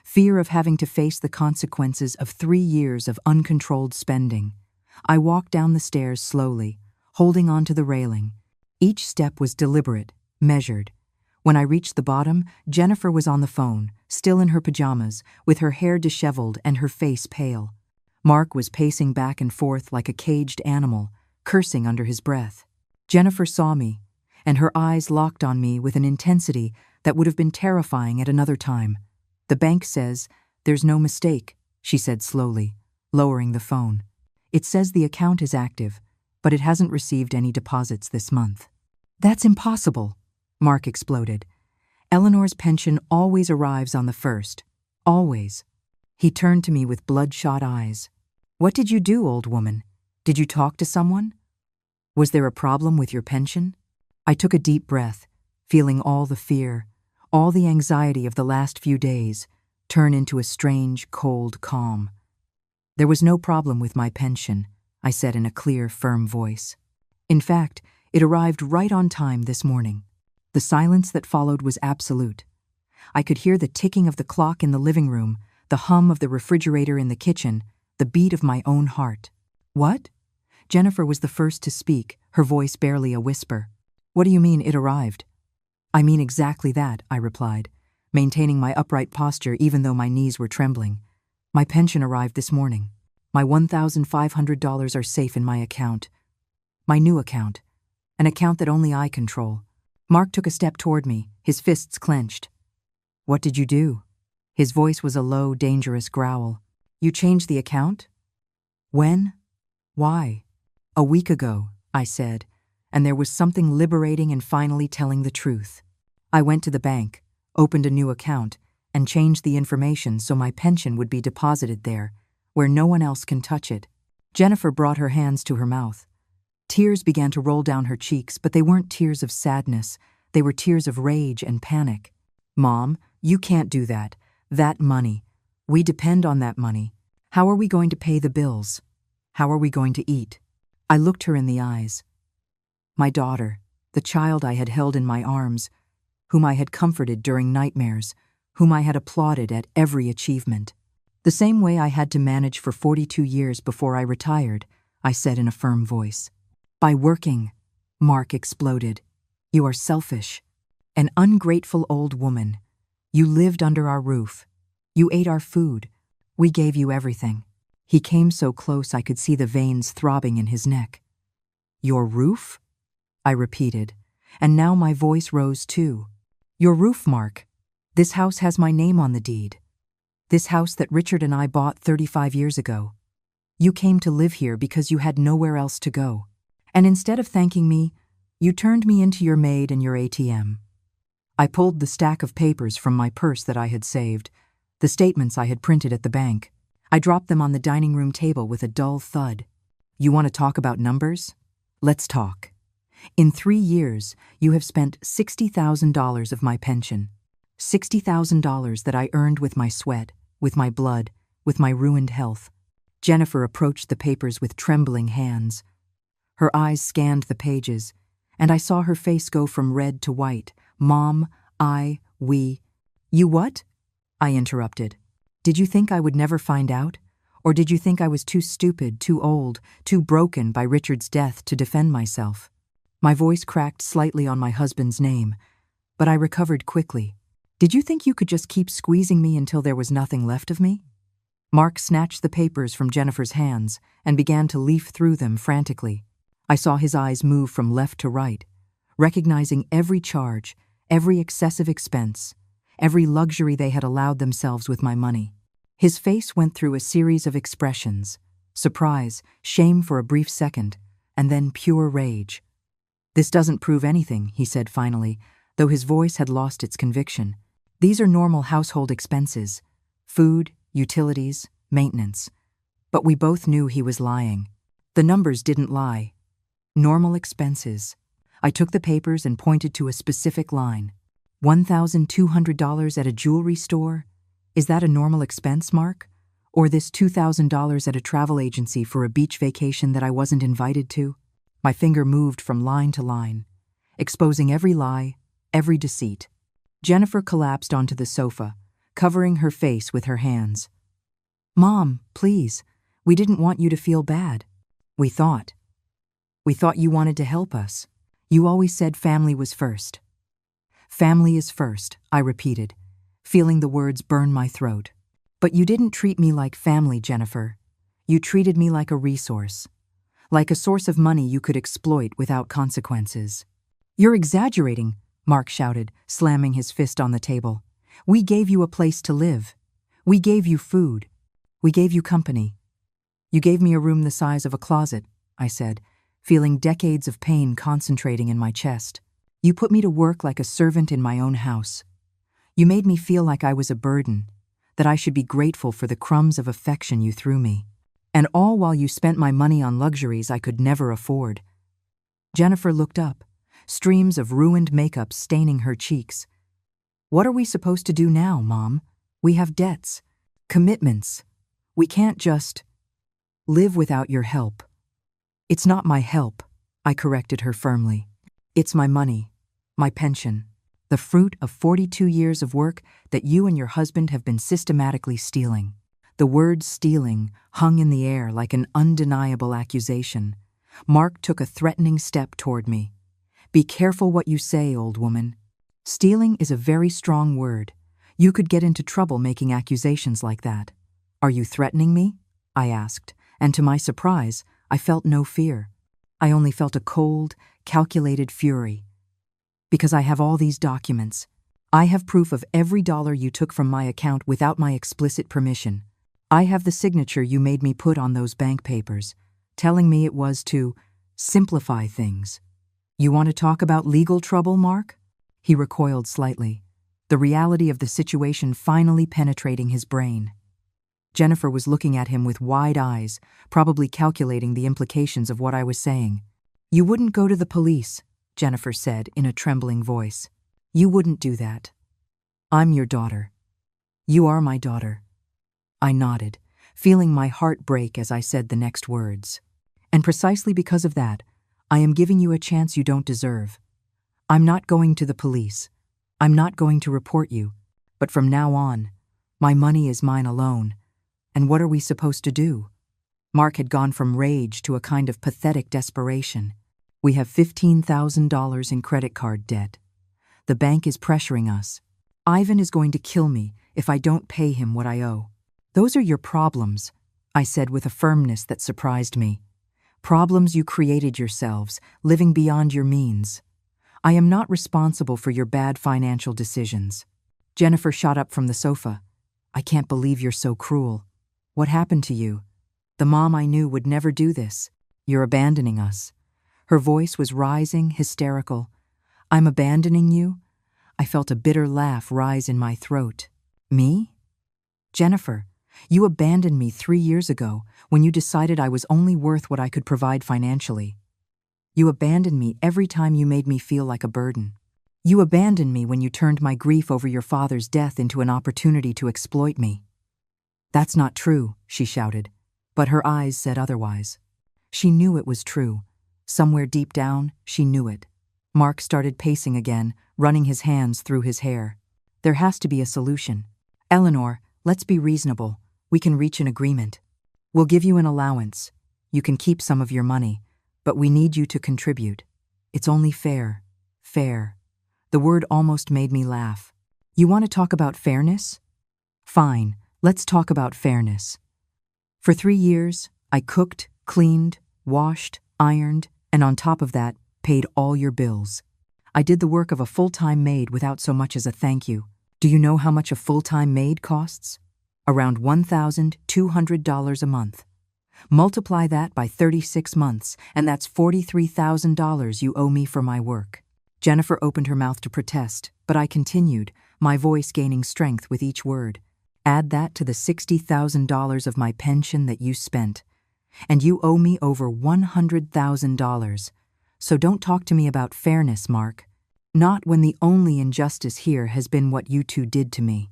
Fear of having to face the consequences of 3 years of uncontrolled spending. I walked down the stairs slowly, holding onto the railing. Each step was deliberate, measured. When I reached the bottom, Jennifer was on the phone, still in her pajamas, with her hair disheveled and her face pale. Mark was pacing back and forth like a caged animal, cursing under his breath. Jennifer saw me, and her eyes locked on me with an intensity that would have been terrifying at another time. "The bank says there's no mistake," she said slowly, lowering the phone. "It says the account is active, but it hasn't received any deposits this month." "That's impossible," Mark exploded. "Eleanor's pension always arrives on the 1st. Always." He turned to me with bloodshot eyes. "What did you do, old woman? Did you talk to someone? Was there a problem with your pension?" I took a deep breath, feeling all the fear, all the anxiety of the last few days, turn into a strange, cold calm. "There was no problem with my pension," I said in a clear, firm voice. "In fact, it arrived right on time this morning." The silence that followed was absolute. I could hear the ticking of the clock in the living room, the hum of the refrigerator in the kitchen, the beat of my own heart. "What?" Jennifer was the first to speak, her voice barely a whisper. "What do you mean it arrived?" "I mean exactly that," I replied, maintaining my upright posture even though my knees were trembling. "My pension arrived this morning. My $1,500 are safe in my account. My new account. An account that only I control." Mark took a step toward me, his fists clenched. "What did you do?" His voice was a low, dangerous growl. "You changed the account?" "When? Why?" "A week ago," I said, and there was something liberating in finally telling the truth. "I went to the bank, opened a new account, and changed the information so my pension would be deposited there, where no one else can touch it." Jennifer brought her hands to her mouth. Tears began to roll down her cheeks, but they weren't tears of sadness. They were tears of rage and panic. "Mom, you can't do that. That money. We depend on that money. How are we going to pay the bills? How are we going to eat?" I looked her in the eyes. My daughter, the child I had held in my arms, whom I had comforted during nightmares, whom I had applauded at every achievement. "The same way I had to manage for 42 years before I retired," I said in a firm voice. "By working," Mark exploded. "You are selfish. An ungrateful old woman. You lived under our roof. You ate our food. We gave you everything." He came so close I could see the veins throbbing in his neck. "Your roof?" I repeated, and now my voice rose too. "Your roof, Mark. This house has my name on the deed. This house that Richard and I bought 35 years ago. You came to live here because you had nowhere else to go. And instead of thanking me, you turned me into your maid and your ATM." I pulled the stack of papers from my purse that I had saved, the statements I had printed at the bank. I dropped them on the dining room table with a dull thud. "You want to talk about numbers? Let's talk. In 3 years, you have spent $60,000 of my pension. $60,000 that I earned with my sweat, with my blood, with my ruined health." Jennifer approached the papers with trembling hands. Her eyes scanned the pages, and I saw her face go from red to white. "Mom, we." "You what?" I interrupted. "Did you think I would never find out? Or did you think I was too stupid, too old, too broken by Richard's death to defend myself?" My voice cracked slightly on my husband's name, but I recovered quickly. "Did you think you could just keep squeezing me until there was nothing left of me?" Mark snatched the papers from Jennifer's hands and began to leaf through them frantically. I saw his eyes move from left to right, recognizing every charge, every excessive expense, every luxury they had allowed themselves with my money. His face went through a series of expressions: surprise, shame for a brief second, and then pure rage. "This doesn't prove anything," he said finally, though his voice had lost its conviction. "These are normal household expenses: food, utilities, maintenance." But we both knew he was lying. The numbers didn't lie. Normal expenses. I took the papers and pointed to a specific line. $1,200 at a jewelry store? Is that a normal expense, Mark? Or this $2,000 at a travel agency for a beach vacation that I wasn't invited to? My finger moved from line to line, exposing every lie, every deceit. Jennifer collapsed onto the sofa, covering her face with her hands. "Mom, please, we didn't want you to feel bad. We thought you wanted to help us. You always said family was first." "Family is first," I repeated, feeling the words burn my throat. "But you didn't treat me like family, Jennifer. You treated me like a resource. Like a source of money you could exploit without consequences." "You're exaggerating," Mark shouted, slamming his fist on the table. "We gave you a place to live. We gave you food. We gave you company." "You gave me a room the size of a closet," I said, feeling decades of pain concentrating in my chest. "You put me to work like a servant in my own house. You made me feel like I was a burden, that I should be grateful for the crumbs of affection you threw me. And all while you spent my money on luxuries I could never afford." Jennifer looked up, streams of ruined makeup staining her cheeks. "What are we supposed to do now, Mom? We have debts, commitments. We can't just live without your help." "It's not my help," I corrected her firmly. "It's my money, my pension, the fruit of 42 years of work that you and your husband have been systematically stealing." The word stealing hung in the air like an undeniable accusation. Mark took a threatening step toward me. "Be careful what you say, old woman. Stealing is a very strong word. You could get into trouble making accusations like that." "Are you threatening me?" I asked, and to my surprise, I felt no fear. I only felt a cold, calculated fury. "Because I have all these documents. I have proof of every dollar you took from my account without my explicit permission. I have the signature you made me put on those bank papers, telling me it was to simplify things." "You want to talk about legal trouble, Mark?" He recoiled slightly, the reality of the situation finally penetrating his brain. Jennifer was looking at him with wide eyes, probably calculating the implications of what I was saying. "You wouldn't go to the police," Jennifer said in a trembling voice. "You wouldn't do that. I'm your daughter. You are my daughter." I nodded, feeling my heart break as I said the next words. "And precisely because of that, I am giving you a chance you don't deserve. I'm not going to the police. I'm not going to report you. But from now on, my money is mine alone. And what are we supposed to do?" Mark had gone from rage to a kind of pathetic desperation. "We have $15,000 in credit card debt. The bank is pressuring us. Ivan is going to kill me if I don't pay him what I owe." "Those are your problems," I said with a firmness that surprised me. "Problems you created yourselves, living beyond your means. I am not responsible for your bad financial decisions." Jennifer shot up from the sofa. "I can't believe you're so cruel. What happened to you? The mom I knew would never do this. You're abandoning us." Her voice was rising, hysterical. "I'm abandoning you?" I felt a bitter laugh rise in my throat. "Me? Jennifer, you abandoned me 3 years ago when you decided I was only worth what I could provide financially. You abandoned me every time you made me feel like a burden. You abandoned me when you turned my grief over your father's death into an opportunity to exploit me." "That's not true," she shouted, but her eyes said otherwise. She knew it was true. Somewhere deep down, she knew it. Mark started pacing again, running his hands through his hair. "There has to be a solution. Eleanor, let's be reasonable. We can reach an agreement. We'll give you an allowance. You can keep some of your money, but we need you to contribute. It's only fair. Fair." The word almost made me laugh. "You want to talk about fairness? Fine, let's talk about fairness. For 3 years, I cooked, cleaned, washed, ironed, and on top of that, paid all your bills. I did the work of a full-time maid without so much as a thank you. Do you know how much a full-time maid costs? Around $1,200 a month. Multiply that by 36 months, and that's $43,000 you owe me for my work." Jennifer opened her mouth to protest, but I continued, my voice gaining strength with each word. "Add that to the $60,000 of my pension that you spent, and you owe me over $100,000. So don't talk to me about fairness, Mark. Not when the only injustice here has been what you two did to me."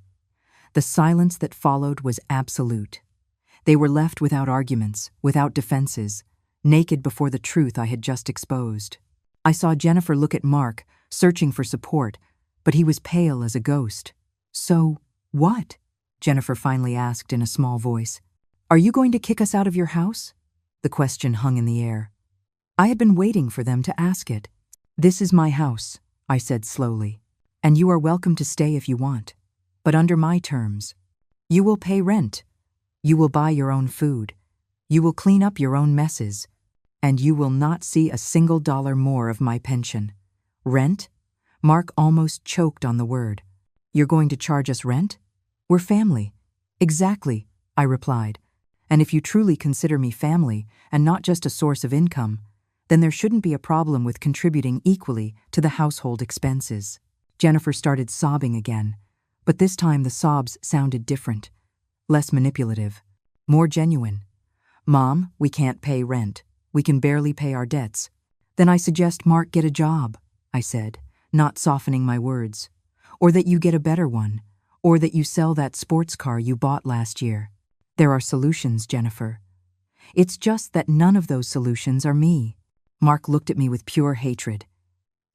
The silence that followed was absolute. They were left without arguments, without defenses, naked before the truth I had just exposed. I saw Jennifer look at Mark, searching for support, but he was pale as a ghost. "So, what?" Jennifer finally asked in a small voice. "Are you going to kick us out of your house?" The question hung in the air. I had been waiting for them to ask it. "This is my house," I said slowly, "and you are welcome to stay if you want, but under my terms. You will pay rent. You will buy your own food. You will clean up your own messes. And you will not see a single dollar more of my pension." "Rent?" Mark almost choked on the word. "You're going to charge us rent? We're family." "Exactly," I replied. "And if you truly consider me family and not just a source of income, then there shouldn't be a problem with contributing equally to the household expenses." Jennifer started sobbing again, but this time the sobs sounded different. Less manipulative, more genuine. "Mom, we can't pay rent. We can barely pay our debts." "Then I suggest Mark get a job," I said, not softening my words. "Or that you get a better one, or that you sell that sports car you bought last year. There are solutions, Jennifer. It's just that none of those solutions are me." Mark looked at me with pure hatred.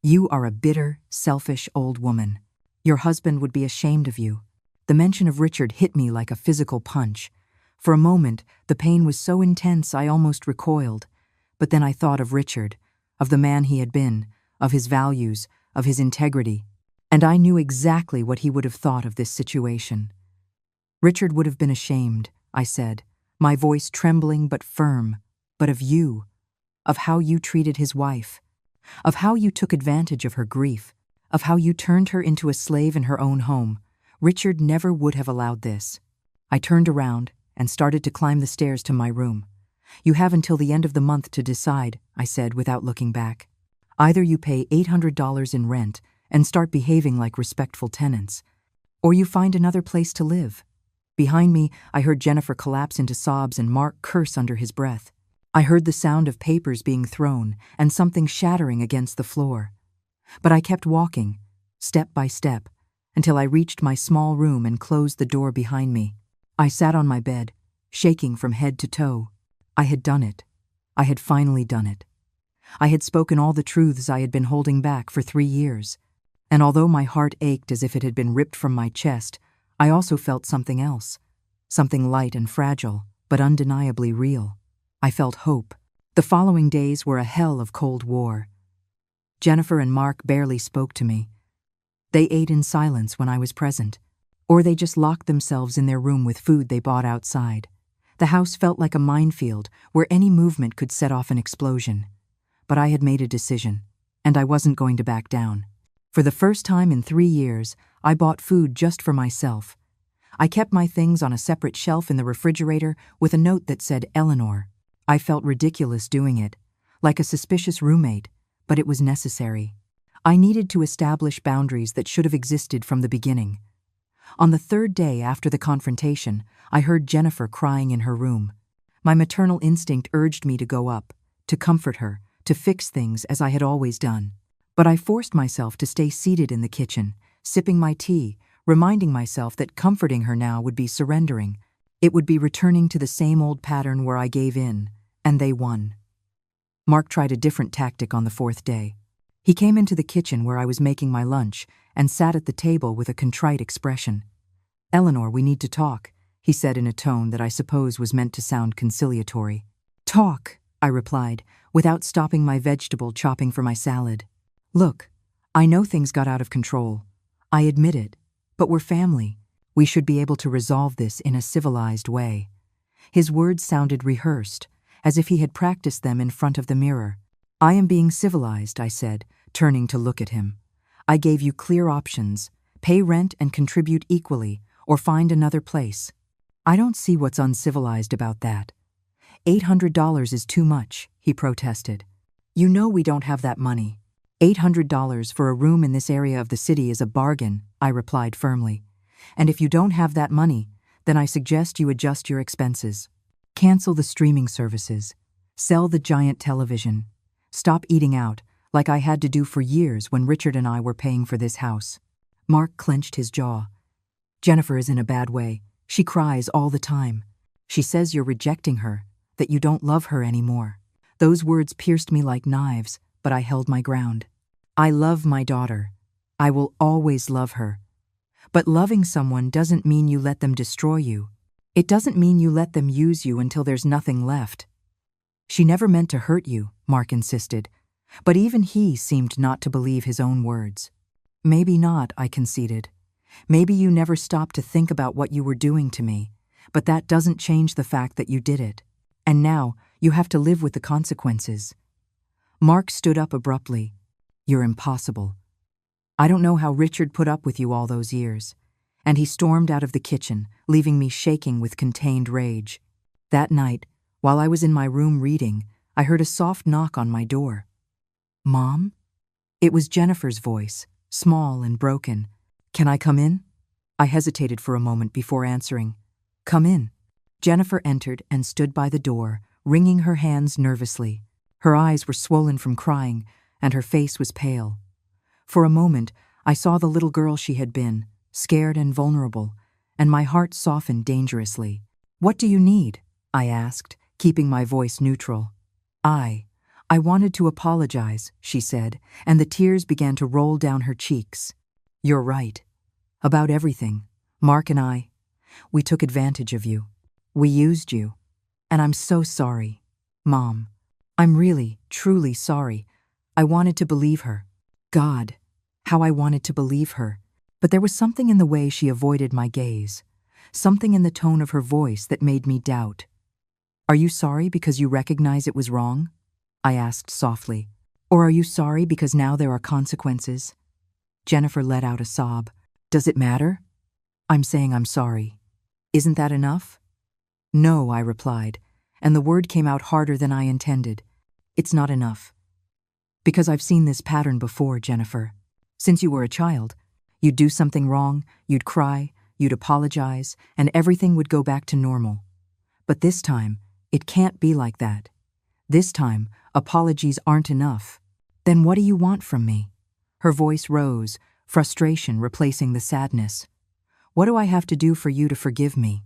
"You are a bitter, selfish old woman. Your husband would be ashamed of you." The mention of Richard hit me like a physical punch. For a moment, the pain was so intense I almost recoiled. But then I thought of Richard, of the man he had been, of his values, of his integrity, and I knew exactly what he would have thought of this situation. "Richard would have been ashamed," I said, my voice trembling but firm, "but of you, of how you treated his wife, of how you took advantage of her grief, of how you turned her into a slave in her own home. Richard never would have allowed this." I turned around and started to climb the stairs to my room. "You have until the end of the month to decide," I said without looking back. "Either you pay $800 in rent and start behaving like respectful tenants, or you find another place to live." Behind me, I heard Jennifer collapse into sobs and Mark curse under his breath. I heard the sound of papers being thrown and something shattering against the floor. But I kept walking, step by step, until I reached my small room and closed the door behind me. I sat on my bed, shaking from head to toe. I had done it. I had finally done it. I had spoken all the truths I had been holding back for 3 years. And although my heart ached as if it had been ripped from my chest, I also felt something else. Something light and fragile, but undeniably real. I felt hope. The following days were a hell of Cold War. Jennifer and Mark barely spoke to me. They ate in silence when I was present, or they just locked themselves in their room with food they bought outside. The house felt like a minefield where any movement could set off an explosion. But I had made a decision, and I wasn't going to back down. For the first time in 3 years, I bought food just for myself. I kept my things on a separate shelf in the refrigerator with a note that said Eleanor. I felt ridiculous doing it, like a suspicious roommate, but it was necessary. I needed to establish boundaries that should have existed from the beginning. On the 3rd day after the confrontation, I heard Jennifer crying in her room. My maternal instinct urged me to go up, to comfort her, to fix things as I had always done. But I forced myself to stay seated in the kitchen, sipping my tea, reminding myself that comforting her now would be surrendering. It would be returning to the same old pattern where I gave in, and they won. Mark tried a different tactic on the 4th day. He came into the kitchen where I was making my lunch and sat at the table with a contrite expression. "Eleanor, we need to talk," he said in a tone that I suppose was meant to sound conciliatory. "Talk," I replied, without stopping my vegetable chopping for my salad. "Look, I know things got out of control. I admit it, but we're family. We should be able to resolve this in a civilized way." His words sounded rehearsed, as if he had practiced them in front of the mirror. "I am being civilized," I said, turning to look at him. "I gave you clear options. Pay rent and contribute equally, or find another place. I don't see what's uncivilized about that. $800 is too much, he protested. You know we don't have that money. $800 for a room in this area of the city is a bargain, I replied firmly. And if you don't have that money, then I suggest you adjust your expenses. Cancel the streaming services. Sell the giant television. Stop eating out, like I had to do for years when Richard and I were paying for this house. Mark clenched his jaw. Jennifer is in a bad way. She cries all the time. She says you're rejecting her, that you don't love her anymore. Those words pierced me like knives, but I held my ground. I love my daughter. I will always love her. But loving someone doesn't mean you let them destroy you. It doesn't mean you let them use you until there's nothing left. She never meant to hurt you, Mark insisted, but even he seemed not to believe his own words. Maybe not, I conceded. Maybe you never stopped to think about what you were doing to me, but that doesn't change the fact that you did it. And now, you have to live with the consequences. Mark stood up abruptly. You're impossible. I don't know how Richard put up with you all those years. And he stormed out of the kitchen, leaving me shaking with contained rage. That night, while I was in my room reading, I heard a soft knock on my door. Mom? It was Jennifer's voice, small and broken. Can I come in? I hesitated for a moment before answering. Come in. Jennifer entered and stood by the door, wringing her hands nervously. Her eyes were swollen from crying, and her face was pale. For a moment, I saw the little girl she had been, scared and vulnerable, and my heart softened dangerously. What do you need? I asked, keeping my voice neutral. I wanted to apologize, she said, and the tears began to roll down her cheeks. You're right. About everything. Mark and we took advantage of you. We used you. And I'm so sorry. Mom, I'm really, truly sorry. I wanted to believe her. God, how I wanted to believe her. But there was something in the way she avoided my gaze, something in the tone of her voice that made me doubt. Are you sorry because you recognize it was wrong? I asked softly. Or are you sorry because now there are consequences? Jennifer let out a sob. Does it matter? I'm saying I'm sorry. Isn't that enough? No, I replied, and the word came out harder than I intended. It's not enough. Because I've seen this pattern before, Jennifer. Since you were a child, you'd do something wrong, you'd cry, you'd apologize, and everything would go back to normal. But this time, it can't be like that. This time, apologies aren't enough. Then what do you want from me? Her voice rose, frustration replacing the sadness. What do I have to do for you to forgive me?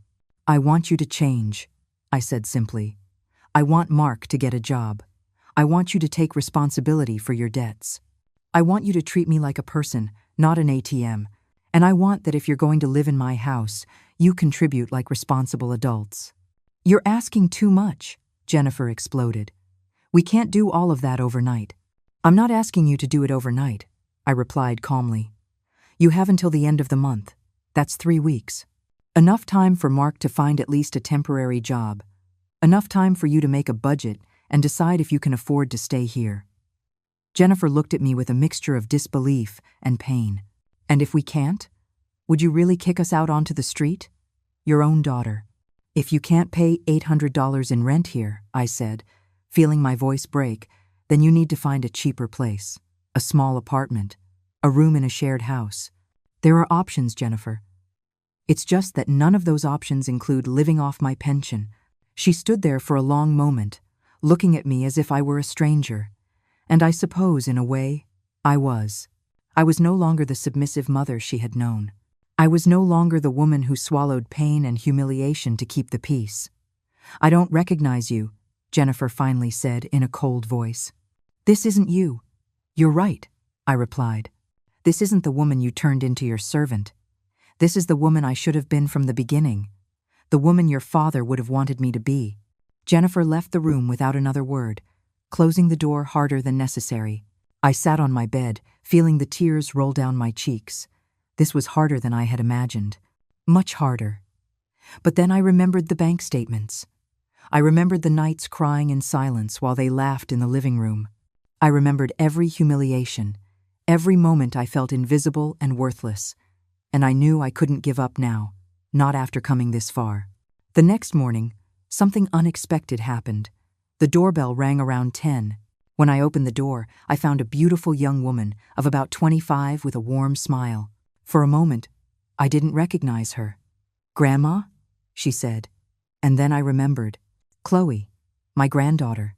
I want you to change, I said simply. I want Mark to get a job. I want you to take responsibility for your debts. I want you to treat me like a person, not an ATM. And I want that if you're going to live in my house, you contribute like responsible adults. You're asking too much, Jennifer exploded. We can't do all of that overnight. I'm not asking you to do it overnight, I replied calmly. You have until the end of the month. That's 3 weeks. Enough time for Mark to find at least a temporary job. Enough time for you to make a budget and decide if you can afford to stay here. Jennifer looked at me with a mixture of disbelief and pain. And if we can't? Would you really kick us out onto the street? Your own daughter. If you can't pay $800 in rent here, I said, feeling my voice break, then you need to find a cheaper place. A small apartment. A room in a shared house. There are options, Jennifer. It's just that none of those options include living off my pension. She stood there for a long moment, looking at me as if I were a stranger. And I suppose, in a way, I was. I was no longer the submissive mother she had known. I was no longer the woman who swallowed pain and humiliation to keep the peace. I don't recognize you, Jennifer finally said in a cold voice. This isn't you. You're right, I replied. This isn't the woman you turned into your servant. This is the woman I should have been from the beginning. The woman your father would have wanted me to be. Jennifer left the room without another word, closing the door harder than necessary. I sat on my bed, feeling the tears roll down my cheeks. This was harder than I had imagined. Much harder. But then I remembered the bank statements. I remembered the nights crying in silence while they laughed in the living room. I remembered every humiliation, every moment I felt invisible and worthless. And I knew I couldn't give up now, not after coming this far. The next morning, something unexpected happened. The doorbell rang around 10. When I opened the door, I found a beautiful young woman of about 25 with a warm smile. For a moment, I didn't recognize her. "Grandma?" she said. And then I remembered. Chloe, my granddaughter.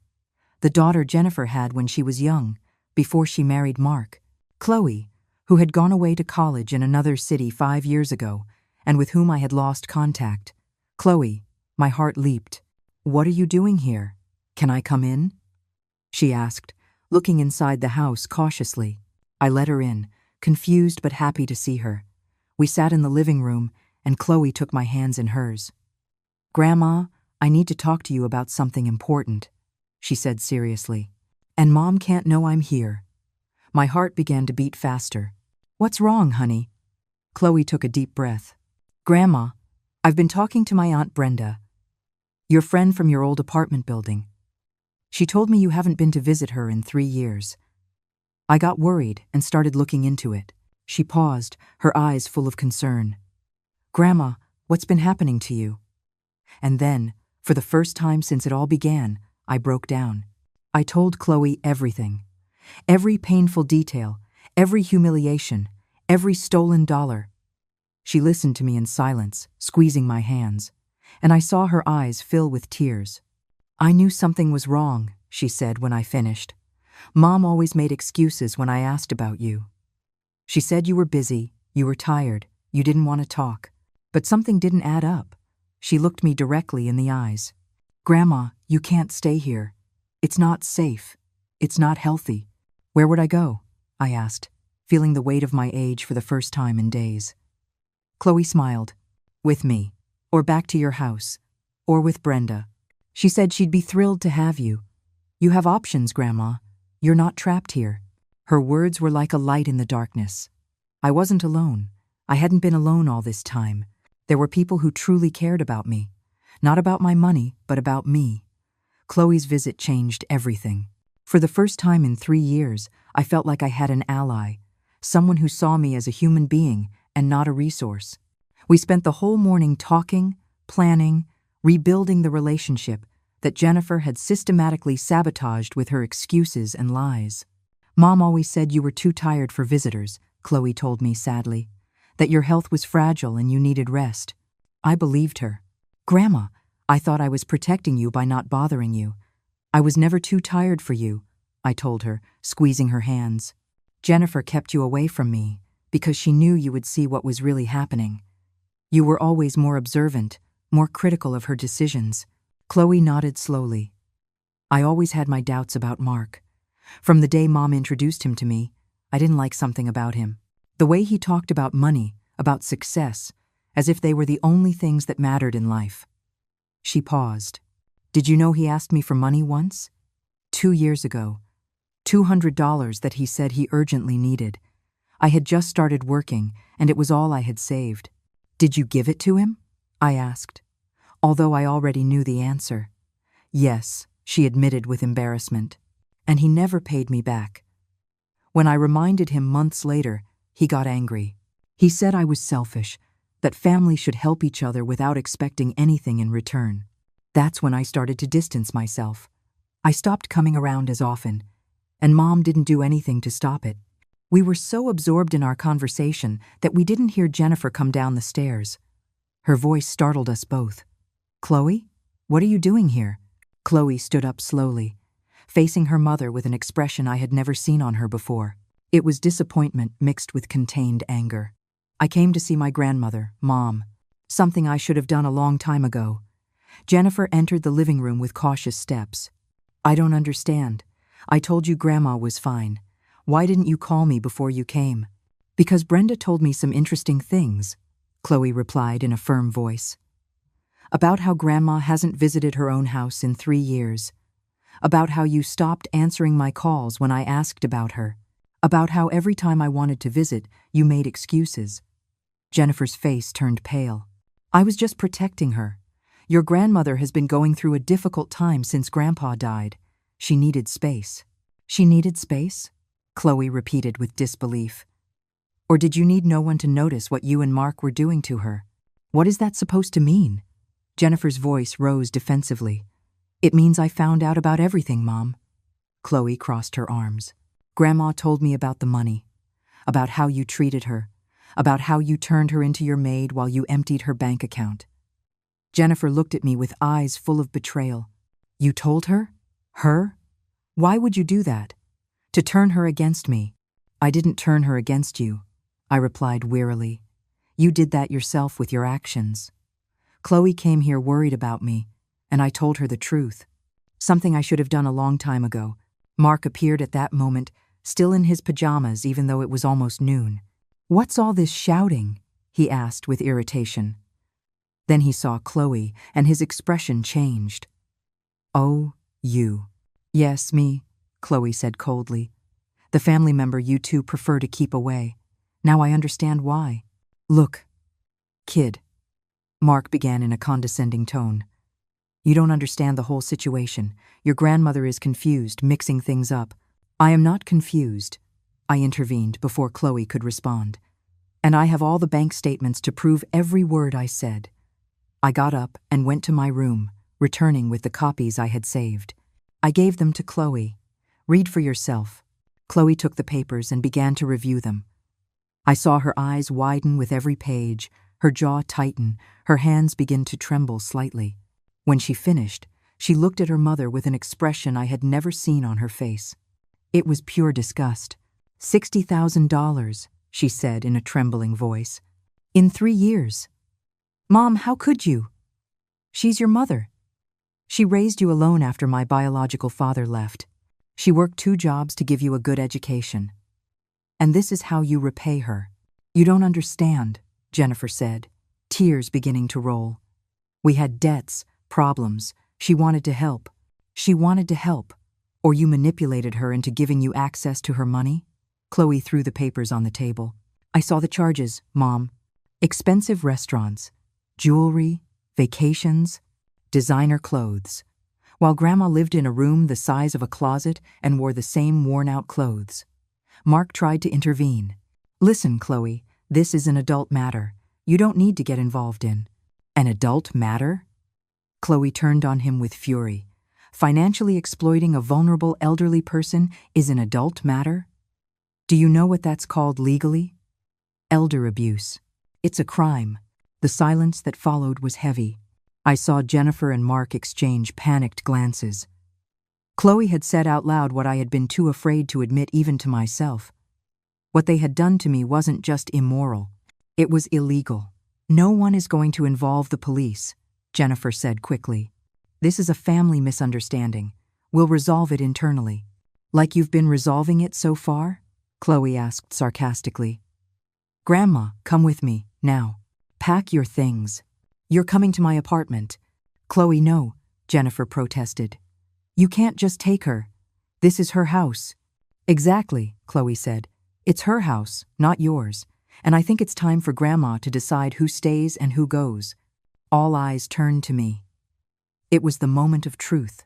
The daughter Jennifer had when she was young, before she married Mark. Chloe, who had gone away to college in another city 5 years ago, and with whom I had lost contact. "Chloe," my heart leaped. "What are you doing here? Can I come in?" she asked, looking inside the house cautiously. I let her in, confused but happy to see her. We sat in the living room, and Chloe took my hands in hers. "Grandma, I need to talk to you about something important," she said seriously. "And Mom can't know I'm here." My heart began to beat faster. "What's wrong, honey?" Chloe took a deep breath. "Grandma, I've been talking to my Aunt Brenda, your friend from your old apartment building. She told me you haven't been to visit her in 3 years. I got worried and started looking into it." She paused, her eyes full of concern. "Grandma, what's been happening to you?" And then, for the first time since it all began, I broke down. I told Chloe everything. Every painful detail, every humiliation, every stolen dollar. She listened to me in silence, squeezing my hands, and I saw her eyes fill with tears. "I knew something was wrong," she said when I finished. "Mom always made excuses when I asked about you. She said you were busy, you were tired, you didn't want to talk. But something didn't add up." She looked me directly in the eyes. "Grandma, you can't stay here. It's not safe. It's not healthy." "Where would I go?" I asked, feeling the weight of my age for the first time in days. Chloe smiled. "With me, or back to your house, or with Brenda. She said she'd be thrilled to have you. You have options, Grandma. You're not trapped here." Her words were like a light in the darkness. I wasn't alone. I hadn't been alone all this time. There were people who truly cared about me. Not about my money, but about me. Chloe's visit changed everything. For the first time in 3 years, I felt like I had an ally, someone who saw me as a human being and not a resource. We spent the whole morning talking, planning, rebuilding the relationship that Jennifer had systematically sabotaged with her excuses and lies. "Mom always said you were too tired for visitors," Chloe told me sadly, "that your health was fragile and you needed rest." I believed her. "Grandma, I thought I was protecting you by not bothering you. I was never too tired for you," I told her, squeezing her hands. "Jennifer kept you away from me because she knew you would see what was really happening. You were always more observant, more critical of her decisions." Chloe nodded slowly. "I always had my doubts about Mark. From the day Mom introduced him to me, I didn't like something about him. The way he talked about money, about success, as if they were the only things that mattered in life." She paused. "Did you know he asked me for money once? 2 years ago. $200 that he said he urgently needed. I had just started working, and it was all I had saved." "Did you give it to him?" I asked, although I already knew the answer. "Yes," she admitted with embarrassment. "And he never paid me back. When I reminded him months later, he got angry. He said I was selfish, that families should help each other without expecting anything in return. That's when I started to distance myself. I stopped coming around as often, and Mom didn't do anything to stop it. We were so absorbed in our conversation that we didn't hear Jennifer come down the stairs. Her voice startled us both. "Chloe, what are you doing here?" Chloe stood up slowly, facing her mother with an expression I had never seen on her before. It was disappointment mixed with contained anger. "I came to see my grandmother, Mom. Something I should have done a long time ago." Jennifer entered the living room with cautious steps. "I don't understand. I told you Grandma was fine. Why didn't you call me before you came?" "Because Brenda told me some interesting things," Chloe replied in a firm voice. "About how Grandma hasn't visited her own house in 3 years. About how you stopped answering my calls when I asked about her. About how every time I wanted to visit, you made excuses." Jennifer's face turned pale. "I was just protecting her. Your grandmother has been going through a difficult time since Grandpa died. She needed space." "She needed space?" Chloe repeated with disbelief. "Or did you need no one to notice what you and Mark were doing to her? What is that supposed to mean?" Jennifer's voice rose defensively. It means I found out about everything, Mom. Chloe crossed her arms. Grandma told me about the money, about how you treated her, about how you turned her into your maid while you emptied her bank account. Jennifer looked at me with eyes full of betrayal. You told her? Her? Why would you do that? To turn her against me. I didn't turn her against you, I replied wearily. You did that yourself with your actions. Chloe came here worried about me, and I told her the truth. Something I should have done a long time ago. Mark appeared at that moment, still in his pajamas even though it was almost noon. What's all this shouting? He asked with irritation. Then he saw Chloe, and his expression changed. Oh, you. Yes, me, Chloe said coldly. The family member you two prefer to keep away. Now I understand why. Look, kid, Mark began in a condescending tone. You don't understand the whole situation. Your grandmother is confused, mixing things up. I am not confused, I intervened before Chloe could respond. And I have all the bank statements to prove every word I said. I got up and went to my room, returning with the copies I had saved. I gave them to Chloe. Read for yourself. Chloe took the papers and began to review them. I saw her eyes widen with every page, her jaw tighten, her hands begin to tremble slightly. When she finished, she looked at her mother with an expression I had never seen on her face. It was pure disgust. $60,000, she said in a trembling voice. In 3 years. Mom, how could you? She's your mother. She raised you alone after my biological father left. She worked 2 jobs to give you a good education. And this is how you repay her. You don't understand, Jennifer said, tears beginning to roll. We had debts, problems. She wanted to help. She wanted to help. Or you manipulated her into giving you access to her money? Chloe threw the papers on the table. I saw the charges, Mom. Expensive restaurants, jewelry, vacations, designer clothes, while Grandma lived in a room the size of a closet and wore the same worn-out clothes. Mark tried to intervene. Listen, Chloe, this is an adult matter. You don't need to get involved in. An adult matter? Chloe turned on him with fury. Financially exploiting a vulnerable elderly person is an adult matter? Do you know what that's called legally? Elder abuse. It's a crime. The silence that followed was heavy. I saw Jennifer and Mark exchange panicked glances. Chloe had said out loud what I had been too afraid to admit even to myself. What they had done to me wasn't just immoral. It was illegal. No one is going to involve the police, Jennifer said quickly. This is a family misunderstanding. We'll resolve it internally. Like you've been resolving it so far? Chloe asked sarcastically. Grandma, come with me, now. Pack your things. You're coming to my apartment. Chloe, no, Jennifer protested. You can't just take her. This is her house. Exactly, Chloe said. It's her house, not yours. And I think it's time for Grandma to decide who stays and who goes. All eyes turned to me. It was the moment of truth.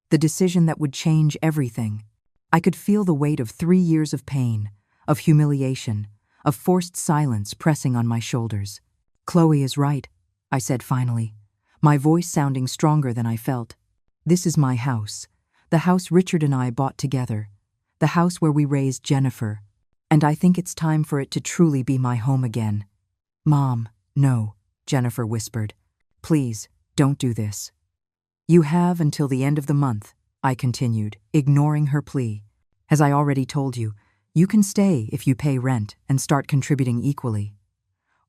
The decision that would change everything. I could feel the weight of 3 years of pain, of humiliation, of forced silence pressing on my shoulders. Chloe is right, I said finally, my voice sounding stronger than I felt. This is my house, the house Richard and I bought together, the house where we raised Jennifer, and I think it's time for it to truly be my home again. Mom, no, Jennifer whispered. Please, don't do this. You have until the end of the month, I continued, ignoring her plea. As I already told you, you can stay if you pay rent and start contributing equally.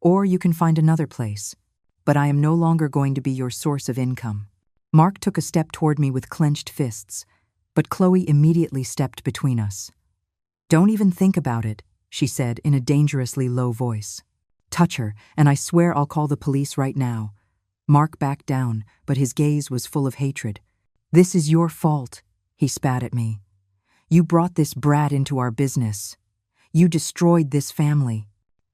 Or you can find another place. But I am no longer going to be your source of income. Mark took a step toward me with clenched fists, but Chloe immediately stepped between us. Don't even think about it, she said in a dangerously low voice. Touch her, and I swear I'll call the police right now. Mark backed down, but his gaze was full of hatred. This is your fault, he spat at me. You brought this brat into our business. You destroyed this family.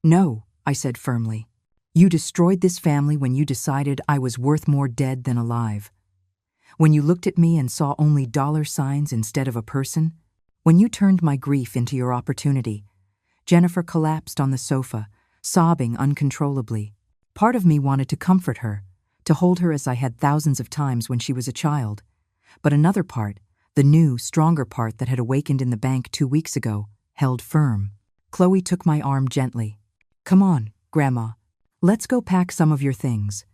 No, I said firmly. You destroyed this family when you decided I was worth more dead than alive. When you looked at me and saw only dollar signs instead of a person. When you turned my grief into your opportunity. Jennifer collapsed on the sofa, sobbing uncontrollably. Part of me wanted to comfort her, to hold her as I had thousands of times when she was a child. But another part, the new, stronger part that had awakened in the bank 2 weeks ago, held firm. Chloe took my arm gently. "Come on, Grandma. Let's go pack some of your things.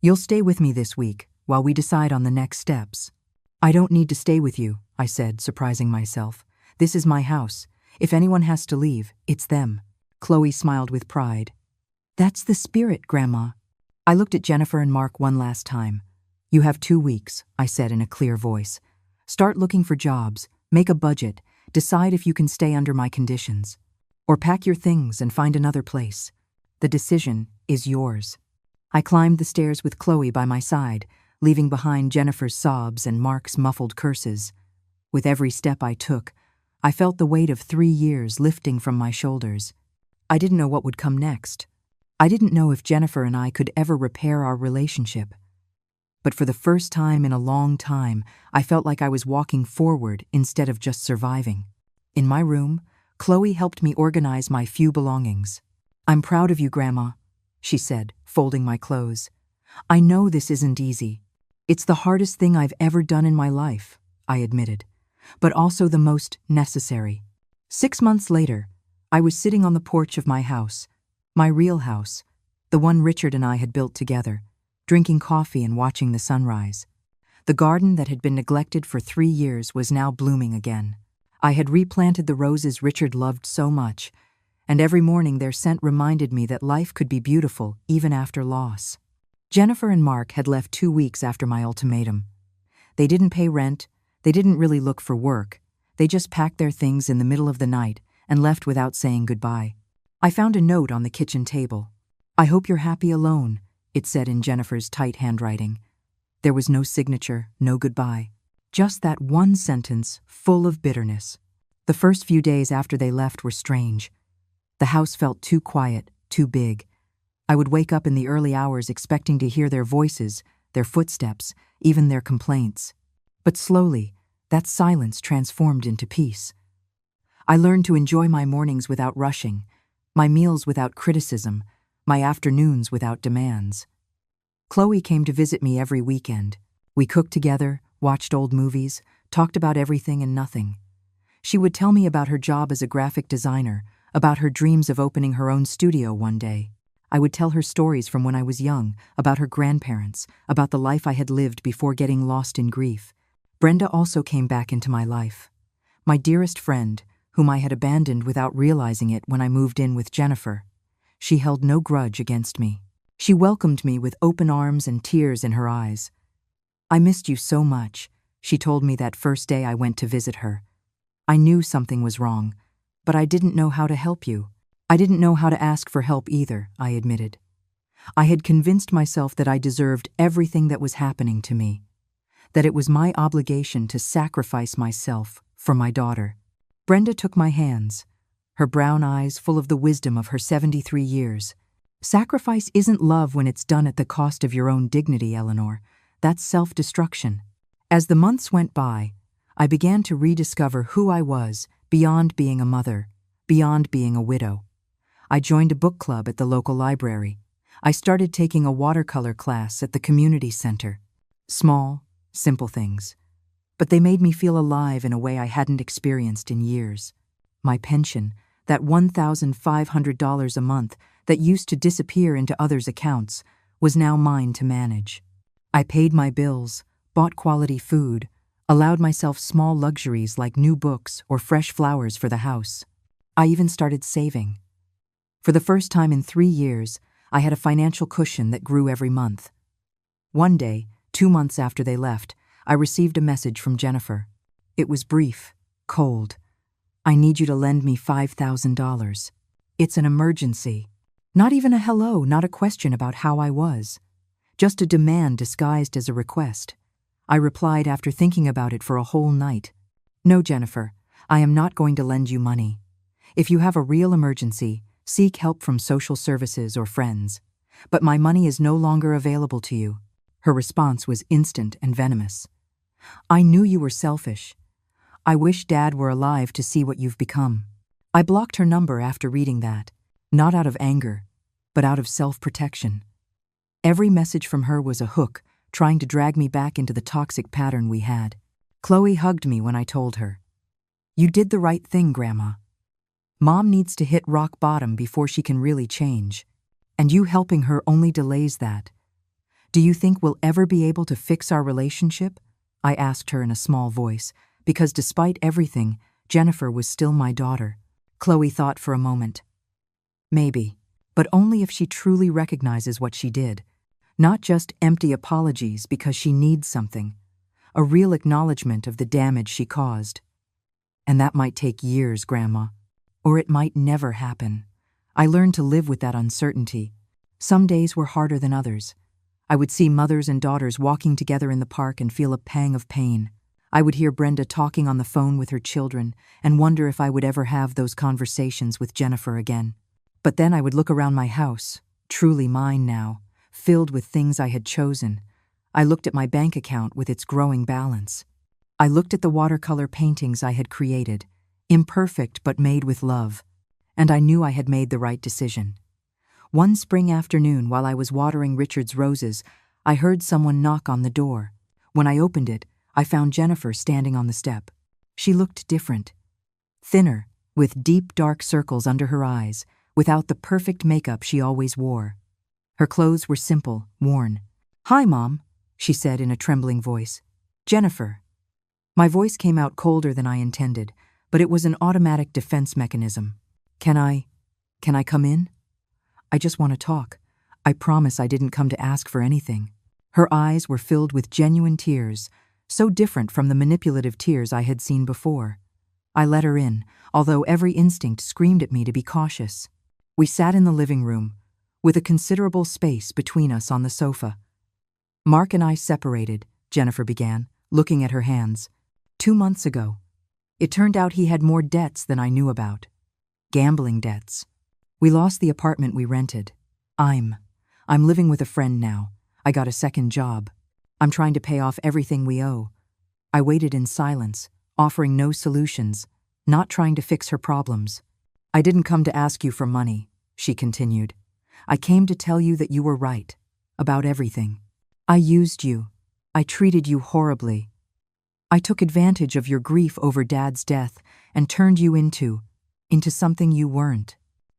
You'll stay with me this week while we decide on the next steps." "I don't need to stay with you," I said, surprising myself. "This is my house. If anyone has to leave, it's them." Chloe smiled with pride. "That's the spirit, Grandma." I looked at Jennifer and Mark one last time. "You have 2 weeks," I said in a clear voice. "Start looking for jobs, make a budget, decide if you can stay under my conditions. Or pack your things and find another place. The decision is yours." I climbed the stairs with Chloe by my side, leaving behind Jennifer's sobs and Mark's muffled curses. With every step I took, I felt the weight of 3 years lifting from my shoulders. I didn't know what would come next. I didn't know if Jennifer and I could ever repair our relationship. But for the first time in a long time, I felt like I was walking forward instead of just surviving. In my room, Chloe helped me organize my few belongings. "I'm proud of you, Grandma," she said, folding my clothes. "I know this isn't easy. It's the hardest thing I've ever done in my life," I admitted, "but also the most necessary." 6 months later, I was sitting on the porch of my house, my real house, the one Richard and I had built together, drinking coffee and watching the sunrise. The garden that had been neglected for 3 years was now blooming again. I had replanted the roses Richard loved so much, and every morning their scent reminded me that life could be beautiful even after loss. Jennifer and Mark had left 2 weeks after my ultimatum. They didn't pay rent, they didn't really look for work, they just packed their things in the middle of the night and left without saying goodbye. I found a note on the kitchen table. "I hope you're happy alone," it said in Jennifer's tight handwriting. There was no signature, no goodbye. Just that one sentence full of bitterness. The first few days after they left were strange. The house felt too quiet, too big. I would wake up in the early hours expecting to hear their voices, their footsteps, even their complaints. But slowly, that silence transformed into peace. I learned to enjoy my mornings without rushing, my meals without criticism, my afternoons without demands. Chloe came to visit me every weekend. We cooked together, watched old movies, talked about everything and nothing. She would tell me about her job as a graphic designer, about her dreams of opening her own studio one day. I would tell her stories from when I was young, about her grandparents, about the life I had lived before getting lost in grief. Brenda also came back into my life. My dearest friend, whom I had abandoned without realizing it when I moved in with Jennifer. She held no grudge against me. She welcomed me with open arms and tears in her eyes. "I missed you so much," she told me that first day I went to visit her. "I knew something was wrong, but I didn't know how to help you. I didn't know how to ask for help either," I admitted. I had convinced myself that I deserved everything that was happening to me, that it was my obligation to sacrifice myself for my daughter. Brenda took my hands, her brown eyes full of the wisdom of her 73 years. "Sacrifice isn't love when it's done at the cost of your own dignity, Eleanor. That's self-destruction." As the months went by, I began to rediscover who I was beyond being a mother, beyond being a widow. I joined a book club at the local library. I started taking a watercolor class at the community center. Small, simple things. But they made me feel alive in a way I hadn't experienced in years. My pension, that $1,500 a month that used to disappear into others' accounts, was now mine to manage. I paid my bills, bought quality food, allowed myself small luxuries like new books or fresh flowers for the house. I even started saving. For the first time in 3 years, I had a financial cushion that grew every month. One day, 2 months after they left, I received a message from Jennifer. It was brief, cold. "I need you to lend me $5,000. It's an emergency." Not even a hello, not a question about how I was. Just a demand disguised as a request. I replied after thinking about it for a whole night. "No, Jennifer, I am not going to lend you money. If you have a real emergency, seek help from social services or friends. But my money is no longer available to you." Her response was instant and venomous. "I knew you were selfish. I wish Dad were alive to see what you've become." I blocked her number after reading that, not out of anger, but out of self-protection. Every message from her was a hook, trying to drag me back into the toxic pattern we had. Chloe hugged me when I told her, "You did the right thing, Grandma. Mom needs to hit rock bottom before she can really change. And you helping her only delays that. Do you think we'll ever be able to fix our relationship?" I asked her in a small voice, because despite everything, Jennifer was still my daughter. Chloe thought for a moment. "Maybe, but only if she truly recognizes what she did. Not just empty apologies because she needs something. A real acknowledgement of the damage she caused. And that might take years, Grandma. Or it might never happen. I learned to live with that uncertainty. Some days were harder than others. I would see mothers and daughters walking together in the park and feel a pang of pain. I would hear Brenda talking on the phone with her children and wonder if I would ever have those conversations with Jennifer again. But then I would look around my house, truly mine now, filled with things I had chosen. I looked at my bank account with its growing balance. I looked at the watercolor paintings I had created, imperfect but made with love, and I knew I had made the right decision. One spring afternoon, while I was watering Richard's roses, I heard someone knock on the door. When I opened it, I found Jennifer standing on the step. She looked different. Thinner, with deep dark circles under her eyes, without the perfect makeup she always wore. Her clothes were simple, worn. "Hi, Mom," she said in a trembling voice. "Jennifer." My voice came out colder than I intended, but it was an automatic defense mechanism. Can I come in? I just want to talk. I promise I didn't come to ask for anything." Her eyes were filled with genuine tears, so different from the manipulative tears I had seen before. I let her in, although every instinct screamed at me to be cautious. We sat in the living room, with a considerable space between us on the sofa. "Mark and I separated," Jennifer began, looking at her hands. 2 months ago. It turned out he had more debts than I knew about. Gambling debts. We lost the apartment we rented. I'm living with a friend now. I got a second job. I'm trying to pay off everything we owe." I waited in silence, offering no solutions, not trying to fix her problems. "I didn't come to ask you for money," she continued. "I came to tell you that you were right, about everything. I used you. I treated you horribly. I took advantage of your grief over Dad's death and turned you into something you weren't.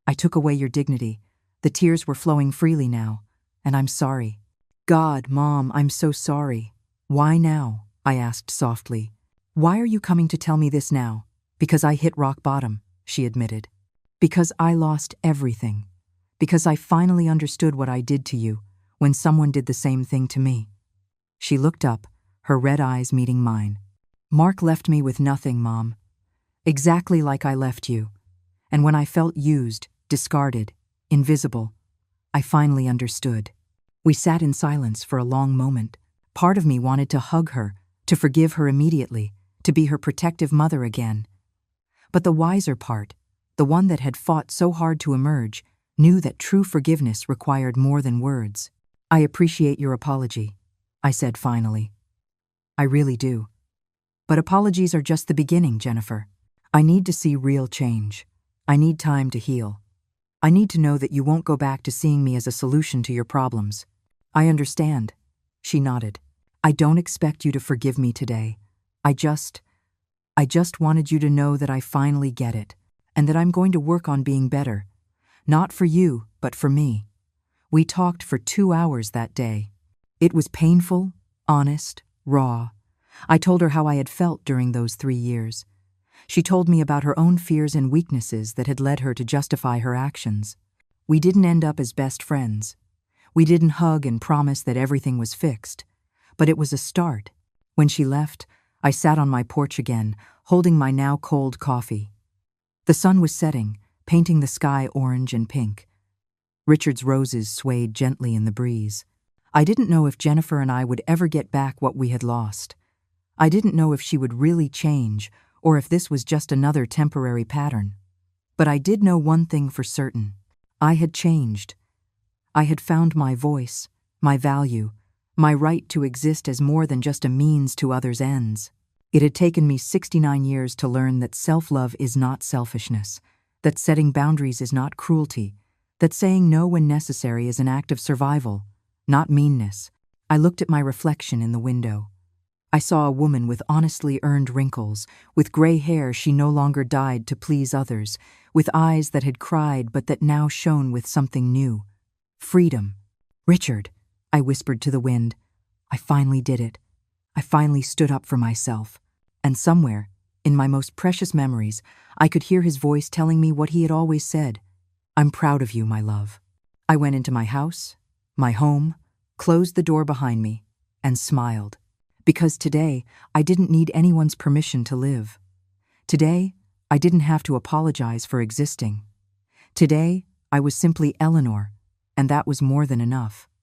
I took away your dignity. The tears were flowing freely now, and I'm sorry." "God, Mom, I'm so sorry." "Why now?" I asked softly. "Why are you coming to tell me this now?" "Because I hit rock bottom," she admitted. "Because I lost everything. Because I finally understood what I did to you when someone did the same thing to me." She looked up, her red eyes meeting mine. "Mark left me with nothing, Mom. Exactly like I left you. And when I felt used, discarded, invisible, I finally understood." We sat in silence for a long moment. Part of me wanted to hug her, to forgive her immediately, to be her protective mother again. But the wiser part, the one that had fought so hard to emerge, knew that true forgiveness required more than words. "I appreciate your apology," I said finally. "I really do. But apologies are just the beginning, Jennifer. I need to see real change. I need time to heal. I need to know that you won't go back to seeing me as a solution to your problems." "I understand," she nodded. "I don't expect you to forgive me today. I just wanted you to know that I finally get it, and that I'm going to work on being better. Not for you, but for me." We talked for 2 hours that day. It was painful, honest, raw. I told her how I had felt during those 3 years. She told me about her own fears and weaknesses that had led her to justify her actions. We didn't end up as best friends. We didn't hug and promise that everything was fixed. But it was a start. When she left, I sat on my porch again, holding my now cold coffee. The sun was setting, painting the sky orange and pink. Richard's roses swayed gently in the breeze. I didn't know if Jennifer and I would ever get back what we had lost. I didn't know if she would really change, or if this was just another temporary pattern. But I did know one thing for certain. I had changed. I had found my voice, my value, my right to exist as more than just a means to others' ends. It had taken me 69 years to learn that self-love is not selfishness, that setting boundaries is not cruelty, that saying no when necessary is an act of survival, not meanness. I looked at my reflection in the window. I saw a woman with honestly earned wrinkles, with gray hair she no longer dyed to please others, with eyes that had cried but that now shone with something new. Freedom. Richard, I whispered to the wind. I finally did it. I finally stood up for myself. And somewhere, in my most precious memories, I could hear his voice telling me what he had always said. I'm proud of you, my love. I went into my house, my home, closed the door behind me, and smiled. Because today, I didn't need anyone's permission to live. Today, I didn't have to apologize for existing. Today, I was simply Eleanor, and that was more than enough.